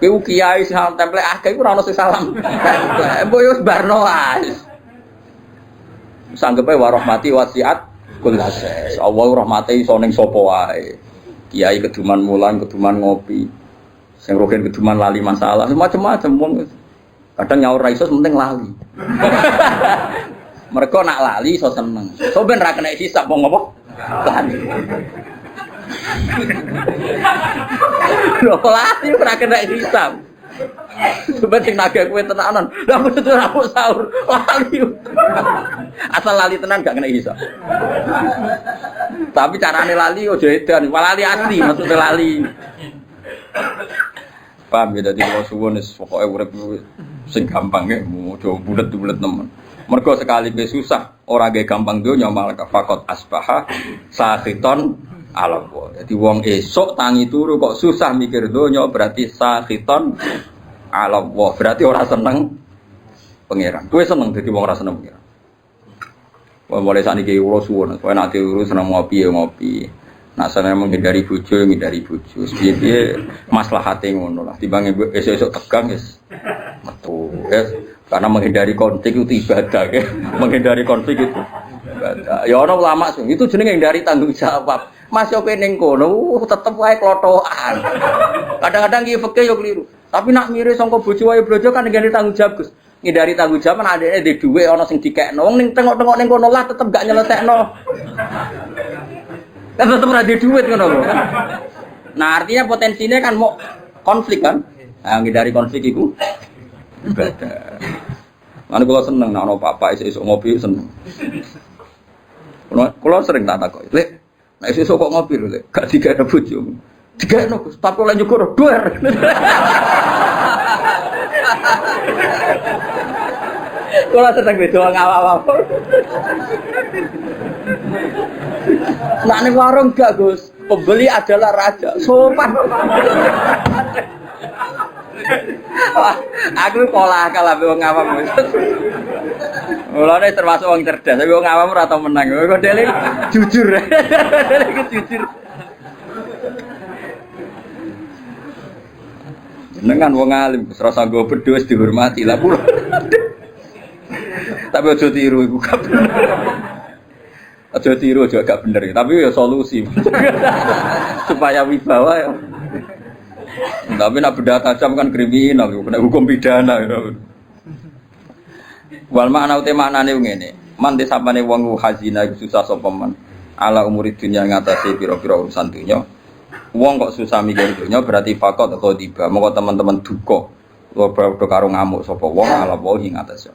Speaker 2: Kowe kiai sing templek akeh iku ora ono sing salam. Mbok yo barno wae. Sanggepe wa rahmati wasiat kullases. Allah rahmate iso ning sapa wae. Kiai keduman mulan, keduman ngopi. Sing rogen keduman lali masalah, macam-macam wong. Kadang nyaur ra iso penting lali. Mereka nak lali so seneng. So ben ra kena hisab wong apa? Lali. Lho lali ora kena hisab. Sebab sing nagih kowe tenanan. Lah betul aku sahur. Lali. Asal lali tenan gak kena hisab. Tapi carane lali ojo edan, lali asli maksudnya lali. Paham ya, dadi kalau suwun wis pokoke urip sing gampang ya, ojo bulet-bulet nemen. Mergo sekali pe susah, ora ge gampang donya malah fakot asbaha sakhiton ala wa. Dadi wong esuk tangi turu kok susah mikir donya berarti sakhiton ala wa. Berarti ora seneng pangeran. Kowe seneng dadi wong ora seneng pangeran. Wong mulai sakniki kula suwun, kowe nek diurus seneng ngopi ya ngopi. Nah, saya menghindari bojo, menghindari bojo. Piye-piye maslahate ngono lah. Timbang esuk-esuk tegang wis metu. Karena menghindari konflik itu ibadah, ya. Menghindari konflik itu ibadah. Ya ana ulama itu jenenge hindari tanggung jawab. Mas yo ning kono tetep wae klotokan. Kadang-kadang iki fikih yo keliru. Tapi nak mire sangka bojo wae blojo kan hindari tanggung jawab, Gus. Ngindari tanggung jawab kan adekne ndek dhuwit ana sing dikekno. Wong ning tengok-tengok ning kono lah tetep gak nyelesekno. Kan tetep ora duwe duit ngono lho. Nah, artinya potensinya kan mau konflik kan. Nah, ngindari konflik iku ibadah. Lan kula seneng nek ana papa esuk ngopi seneng. Kula sering tak takoki, "Lek, nek esuk kok ngopi lho, Lek? Gak digawe bojo." Digawe Gus, tapi ora nyukur doer. Kula seneng beda ngawak-awak. Nah, ning warung gak, Gus. Pembeli adalah raja. Sopan. Wah, aku pola akal ambek wong awam. Mulane termasuk wong cerdas, tapi wong awam ora tau menang. Kok dene jujur. Dene jujur. Jenengan wong alim, wis rasa nggo bedho wis dihormati lah kula. Tapi aja tiru iku gak bener. Aja tiru aja gak bener, tapi ya solusi. Supaya wibawa ya. Tapi nak benda tajam kan kriminal, kena hukum pidana. Wal makna ute maknane ngene. Man desapane wong hazina iku susah sapa man. Ala umuri dunya ngatasi pira-pira urusan dunya. Wong kok susah mikir dunya berarti fakot atau tiba. Monggo teman-teman duka. Padha karo ngamuk sapa wong ala wae ngatasi.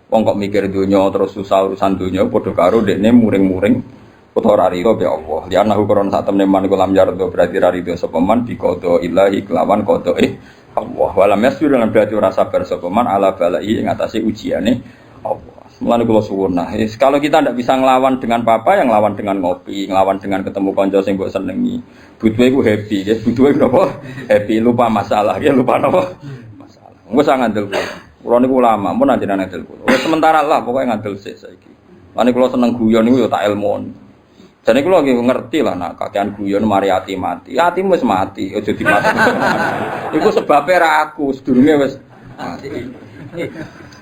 Speaker 2: Wong kok mikir dunya terus susah urusan dunya padha karo dekne muring-muring utawa rarido be Allah. Li anahu koron sak temne man iku lam yardo berarti rarido sapa man biqada ilahi kelawan qadae Allah. Walam yasbir lan berarti ora sabar sapa man ala balai ing atase ujiane Allah. Mulane kula suwun nah, kalau kita ndak bisa nglawan dengan papa yang lawan dengan ngopi, nglawan dengan ketemu kanca sing mbok senengi. Butuhe iku happy, ya butuhe napa? Happy lupa masalah, ya lupa napa? Masalah. Wis ngandel kula. Kula niku ulama, mun anjenan ngandel kula. Wis sementara lah pokoke ngandel sik saiki. Lan kula seneng guyon niku ya tak ilmon. Jane kula nggih ngerti lah nak kakean guyon mari ati mati. Atimu wis mati, aja dimati. Iku sebabe ra aku, sedurunge wis mati.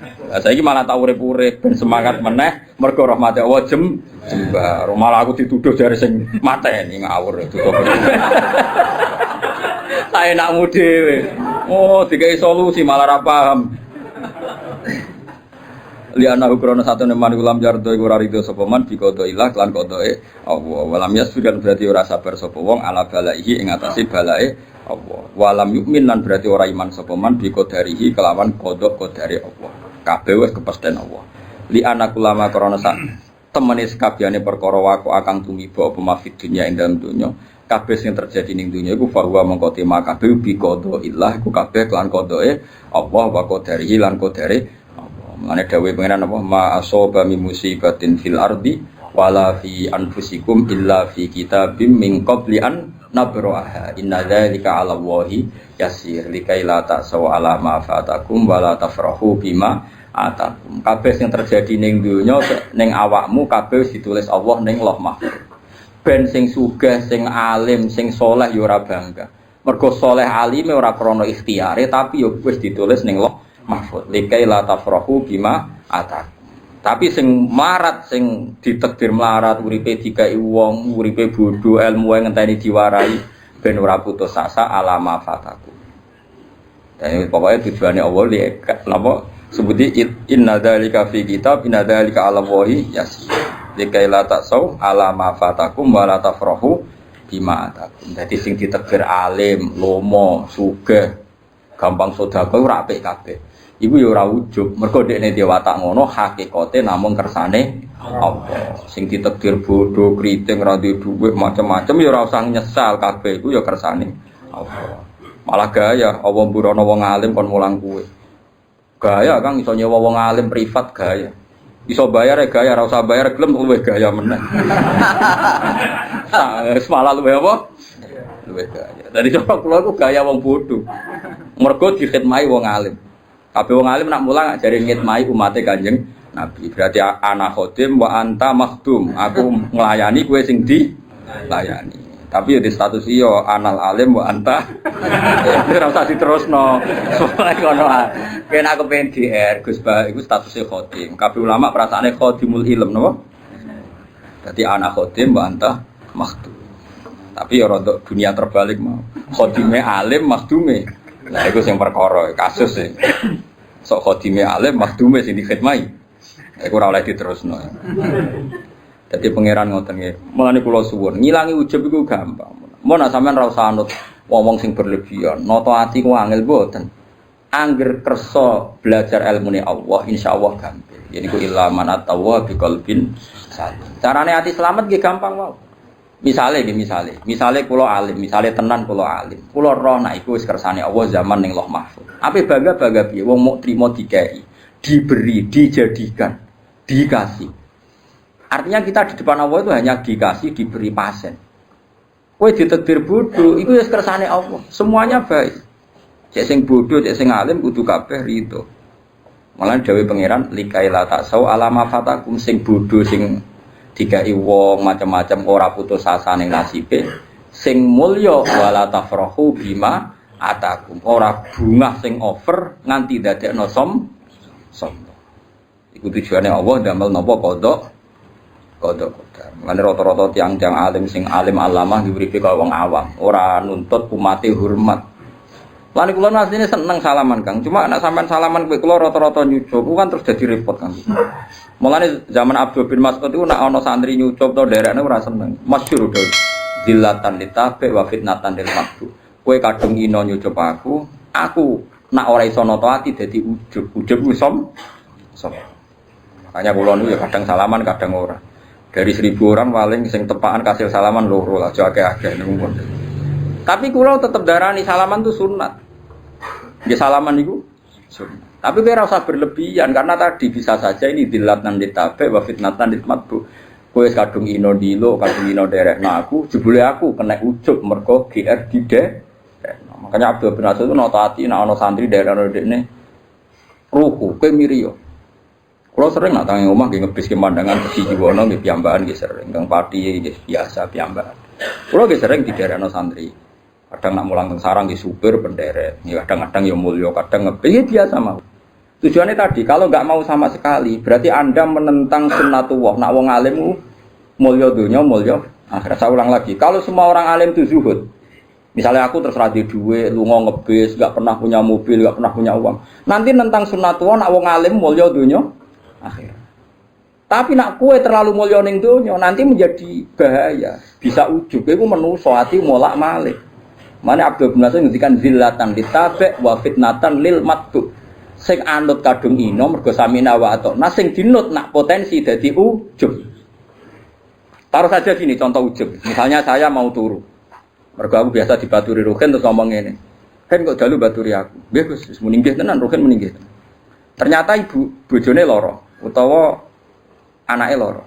Speaker 2: Lah saiki malah tak urip-urip ben semangat meneh mergo rahmate Allah jembar. Malah aku dituduh dari sing mateni ngawur tutup. Saya enakmu dhewe. Oh, dikai solusi malah ra paham. Liana ukrono satu neman ulam jardo iku ora rido sapa man bikodo ilah lan kodoe Allah. Walam yasfiran berarti ora sabar sapa wong ala balaihi ing atase balae Allah. Walam yukmin lan berarti ora iman sapa man bikodarihi kelawan kodok kodare Allah. Kabeh wis kepesten Allah. Li anak ulama krana sak temene sakabehane perkara waku akang tumiba apa mafid dunya ing dalem donya. Kabeh sing terjadi ning donya iku farwa mengko tema kabeh bikodo ilah iku kabeh kelan kodoe Allah wa kodarihi lan kodare Mane dawuh pengenan apa ma asaba min musibatin fil ardi wala fi anfusikum illa fi kitabim min qabli an nabraha inna dzalika 'ala Allahi yasir likai la ta'saw 'ala ma fatakum wala tafrahu bima atakum. Kabeh sing terjadi ning donya ning awakmu kabeh ditulis Allah ning Lauh Mahfuz. Ben sing sugih, sing alim, sing saleh ya ora bangga. Mergo saleh alime ora krana ikhtiare tapi ya wis ditulis ning Lauh Mahfud likai la tafrahu bima atak. Tapi sing marat sing ditakdir melarat uripe dikai wong, uripe bodho, ilmu wae ngenteni diwarai ben ora putus asa alama fataku. Dan pokoke tujuane Allah li napa sebuti inna dzalika fi kitab inna dzalika 'ala Allahi yasir. Likai la ta'sau alama fatakum wa la tafrahu bima atakum. Dadi sing ditakdir alim, lomo, sugih gampang sedekah ora apik kabeh. Iku ya ora ujug, mergo dekne dhewe watak ngono hakikate namung kersane Allah. Sing ditakdir bodoh, kriting, ra duwe dhuwit, macam-macam ya ora usah nyesal kabeh iku ya kersane Allah. Malah gaya Allah mburono wong alim kon mulang kuwe. Gaya Kang iso nyewa wong alim privat gaya. Iso bayar ya gaya, ora usah bayar gelem luwih gaya meneh. Malah luwih apa? Luwih gaya. Dari coba kula ku gaya wong bodoh. Mergo dikhidmati wong alim. Kabeh wong alim nak mulang jare ngitmai umate Kanjeng Nabi. Berarti ana khodim wa anta makhdum. Aku nglayani kowe sing dilayani. Tapi ya di status iyo anal alim wa anta. Ora usah diterusno. Soale kono kena aku pengen DR Gus Ba iku statusé khodim. Kabeh ulama perasaane khodimul ilm napa? Dadi ana khodim wa anta makhdum. Tapi ya rada dunia terbalik mau. Khodime alim makhdume. Lah iku sing perkara kasus e. Sok khodime alim makhdume sing dikhidmati. Iku ora oleh diterusno. Jadi pangeran ngoten nggih. Mulane kula suwun, ngilangi ujub iku gampang. Mun nek sampean ra usah anut wong sing berlebihan, nata ati ku angel mboten. Angger kersa belajar ilmune Allah, insyaallah gampang. Yen iku illa man atawa bi qalbin salim. Carane ati selamat nggih gampang wae. Misale kula alim, misale tenan kula alim. Kula roh nek iku wis kersane Allah zaman ning Lauh Mahfuz. Ape bangga-bangga piye wong muk trimo dikai, diberi, dijadikan, dikasih. Artinya kita di depan Allah itu hanya dikasih, diberi pasen. Kowe ditakdir bodoh, itu ya kersane Allah. Semuanya baik. Cek sing bodoh, cek sing alim kudu kabeh rido. Malah dawuh pangeran likaila taksau alama fatakum sing bodoh sing dikai wong macam-macam ora putus asa ning nasibe. Sing mulya wala tafrahu bima atakum. Ora bungah sing over nganti dadekno sombong. Iku tujuane Allah damel napa kodok kodok. Mulane rata-rata tiyang-tiyang alim sing alim alamah diberi kaya wong awam, ora nuntut umate hormat. Lan kula asline seneng salaman Kang, cuma nek sampean salaman kowe kula rata-rata nyucup kan terus dadi repot Kang. Mulane zaman Abdul bin Mas'ud iku nek ana santri nyucup to derekne ora seneng. Masyhur to. Zillatan litabe wa fitnatan lil maqdu. Kowe kadung ino nyucup aku nek ora iso nata ati dadi ujub. Ujub ku som. Makanya kula niku ya kadang salaman kadang ora. Dari 1000 orang paling sing tepakan kasih salaman loro lah, aja akeh-akeh niku. Tapi kula tetep darani salaman itu sunat. Nggih salaman niku sunat. Tapi kowe ora usah berlebihan karena tadi bisa saja ini dilatan ditabe wa fitnatan ditmatbu. Kowe kadung ino dilo, kadung ino derekno aku, jebule aku kena ujug mergo GR dide. Makanya Abdul bin Mas'ud itu notati nek ana santri daerah dekne ruku kowe miriyo. Kalau sering nak tangi omah nggih ngebis pemandangan Besi Jiwono nggih piyambakan nggih sering, Kang Pati nggih biasa piyambakan. Kalau nggih sering diderekno santri. Kadang nak mulang teng sarang nggih supir penderet, ya kadang-kadang ya mulya, kadang ngebis biasa mau. Tujuannya tadi kalau enggak mau sama sekali, berarti Anda menentang sunnatullah. Nak wong alim mulya dunya, mulya akhirat. Saya ulang lagi, kalau semua orang alim itu zuhud. Misalnya aku terserah di duit, lunga ngebis, enggak pernah punya mobil, enggak pernah punya uang. Nanti nentang sunnatullah nak wong alim mulya dunya akhir. Tapi nak kue terlalu mulya ning donya nanti menjadi bahaya. Bisa ujug iku menungso ati molak-malik. Mane Abdul bin Mas'ud ngendikan zillatan ditabe wa fitnatan lil matbu. Sing anut kadung ino mergo samina wa ato. Nah sing dinut nak potensi dadi ujug. Taruh saja gini contoh ujug. Misalnya saya mau turu. Mergo aku biasa dibaturi Ruhin terus ngomong ngene. Kan kok dalu baturi aku. Nggih Gus, wis muningih tenan Ruhin muningih. Ternyata ibu bojone lara utawa anake lara.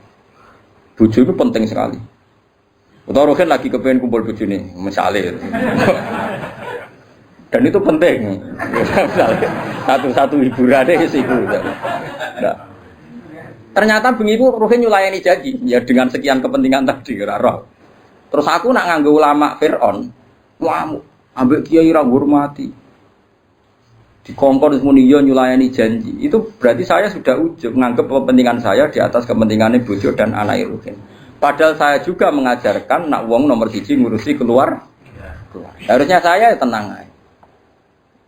Speaker 2: Bojo itu penting sekali. Utawa Ruhin lagi kepengen kumpul bojone, misale. Dan itu penting. Satu-satu hiburannya iku. Nah. Ternyata bengi itu Ruhin nyulayani janji ya dengan sekian kepentingan tadi ora roh. Terus aku nak nganggo ulama Fir'aun, ngamuk, ambek kiai ra ngurmati. Dikongkon muni yo nyulayani janji. Itu berarti saya sudah ujug menganggap kepentingan saya di atas kepentingannya bojo dan anak Ruhin. Padahal saya juga mengajarkan nak wong nomor 1 ngurusi keluar. Harusnya saya tenang aja.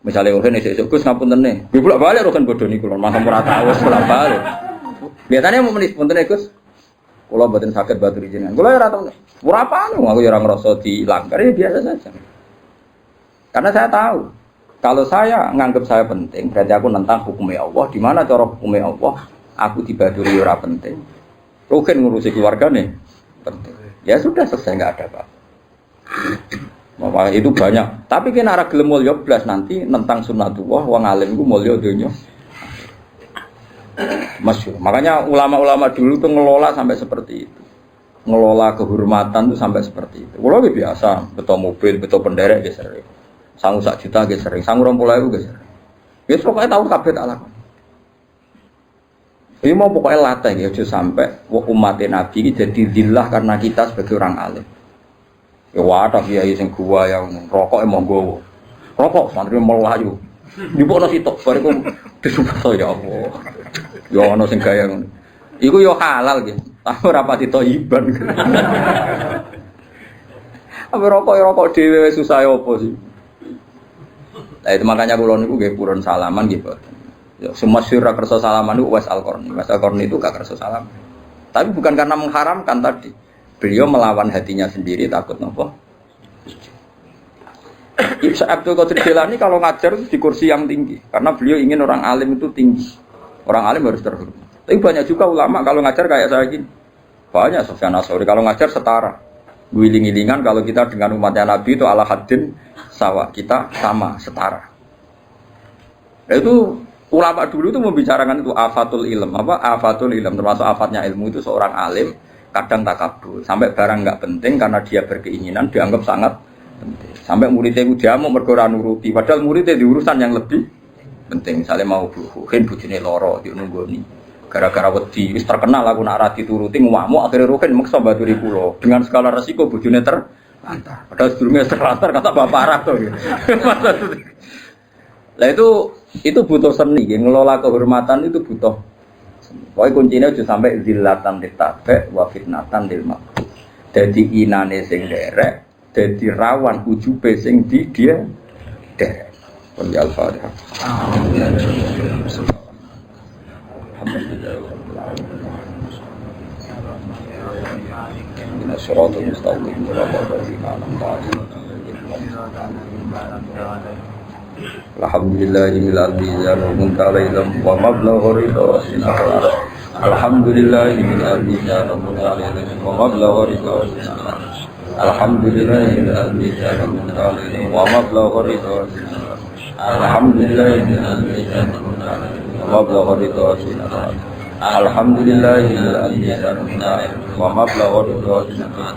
Speaker 2: Misalnya Ruhin esuk-esuk Gus ngapunten ne. Nggih bolak-balik Ruhin bodho niku lho, mangke ora tau bolak-balik. Biasanya mau menis punten Gus. Kula mboten saged baturi jenengan. Kula ora tau. Ora apa aku ya ora ngrasa dilanggar ya biasa saja. Karena saya tahu Kalau saya nganggap saya penting, berarti aku nentang hukumnya Allah. Di mana cara hukumnya Allah? Aku dibaduri ora penting. Rugen ngurusi keluarga nih penting. Ya sudah selesai, nggak ada apa. Maka itu banyak. Tapi kena arah gelem mulya blas nanti nentang sunnatullah, wong alim ku mulya donya. Masyhur. Makanya ulama-ulama dulu tuh ngelola sampai seperti itu. Ngelola kehormatan tuh sampai seperti itu. Kalau biasa, betul mobil, betul penderek ge sering. Sangu 1 juta ge sering, sangu 20.000 ge sering. Wis pokoke tahu kabeh tak lakon. Ini mau pokoknya latih ya, sampai umat Nabi ini jadi zillah karena kita sebagai orang alim. Ya wadah kiai sing gua yang rokok emang gowo. Rokok santri melayu. Di bono sitok bariku disumpah ya Allah. Ya ono sing gaya ngono. Iku yo halal gitu. Tapi ora pati thaiban. Apa rokok dhewe susah opo sih? Nah itu makanya kula niku nggih purun salaman gitu. Ya, semua syurah kerso salaman itu Uwais Al-Qarni. Uwais Al-Qarni itu gak kerso salam. Tapi bukan karena mengharamkan tadi. Beliau melawan hatinya sendiri takut nopo. Ibnu Abdul Qadir Jilani kalau ngajar itu di kursi yang tinggi. Karena beliau ingin orang alim itu tinggi. Orang alim harus terhormat. Tapi banyak juga ulama kalau ngajar kayak saya gini. Banyak Sufyan Ats-Tsauri kalau ngajar setara. Guling-gilingan kalau kita dengan umatnya Nabi itu ala haddin sawa. Kita sama, setara. Itu ulama dulu itu membicarakan itu afatul ilm, afatul ilm termasuk afatnya ilmu itu seorang alim kadang takabur sampai barang nggak penting karena dia berkeinginan dianggap sangat penting sampai muridnya itu diamuk mergo ora nuruti padahal muridnya di urusan yang lebih penting misalnya mau buhin bujine loro di nunggoni gara-gara wedi wis terkenal aku nak ra dituruti ngamuk akhirnya rugen maksa baturi kula dengan segala resiko bujune terlantar padahal sebelumnya terlantar kata bapak Arab tuh Lah itu butuh seni, ngelola kehormatan itu butuh seni. Pokoknya kuncinya aja sampai zillatan ditabe wa fitnatan lil maqbul. Dadi inane sing derek, dadi rawan ujube sing di dia derek. Wal Fatihah. Inna siratal mustaqim Alhamdulillahil mizan muntalaylam wa mablaghu ridha sinar. Alhamdulillahil mizan muntalaylam wa mablaghu ridha sinar. Alhamdulillahil mizan muntalaylam wa mablaghu ridha sinar. Alhamdulillahil mizan muntalaylam wa mablaghu ridha sinar. Alhamdulillahil mizan muntalaylam wa mablaghu ridha sinar.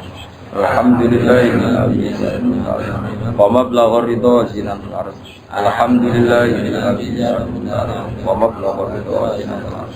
Speaker 2: Alhamdulillahil mizan muntalaylam wa mablaghu ridha sinar. Alhamdulillahil mizan muntalaylam wa mablaghu ridha sinar.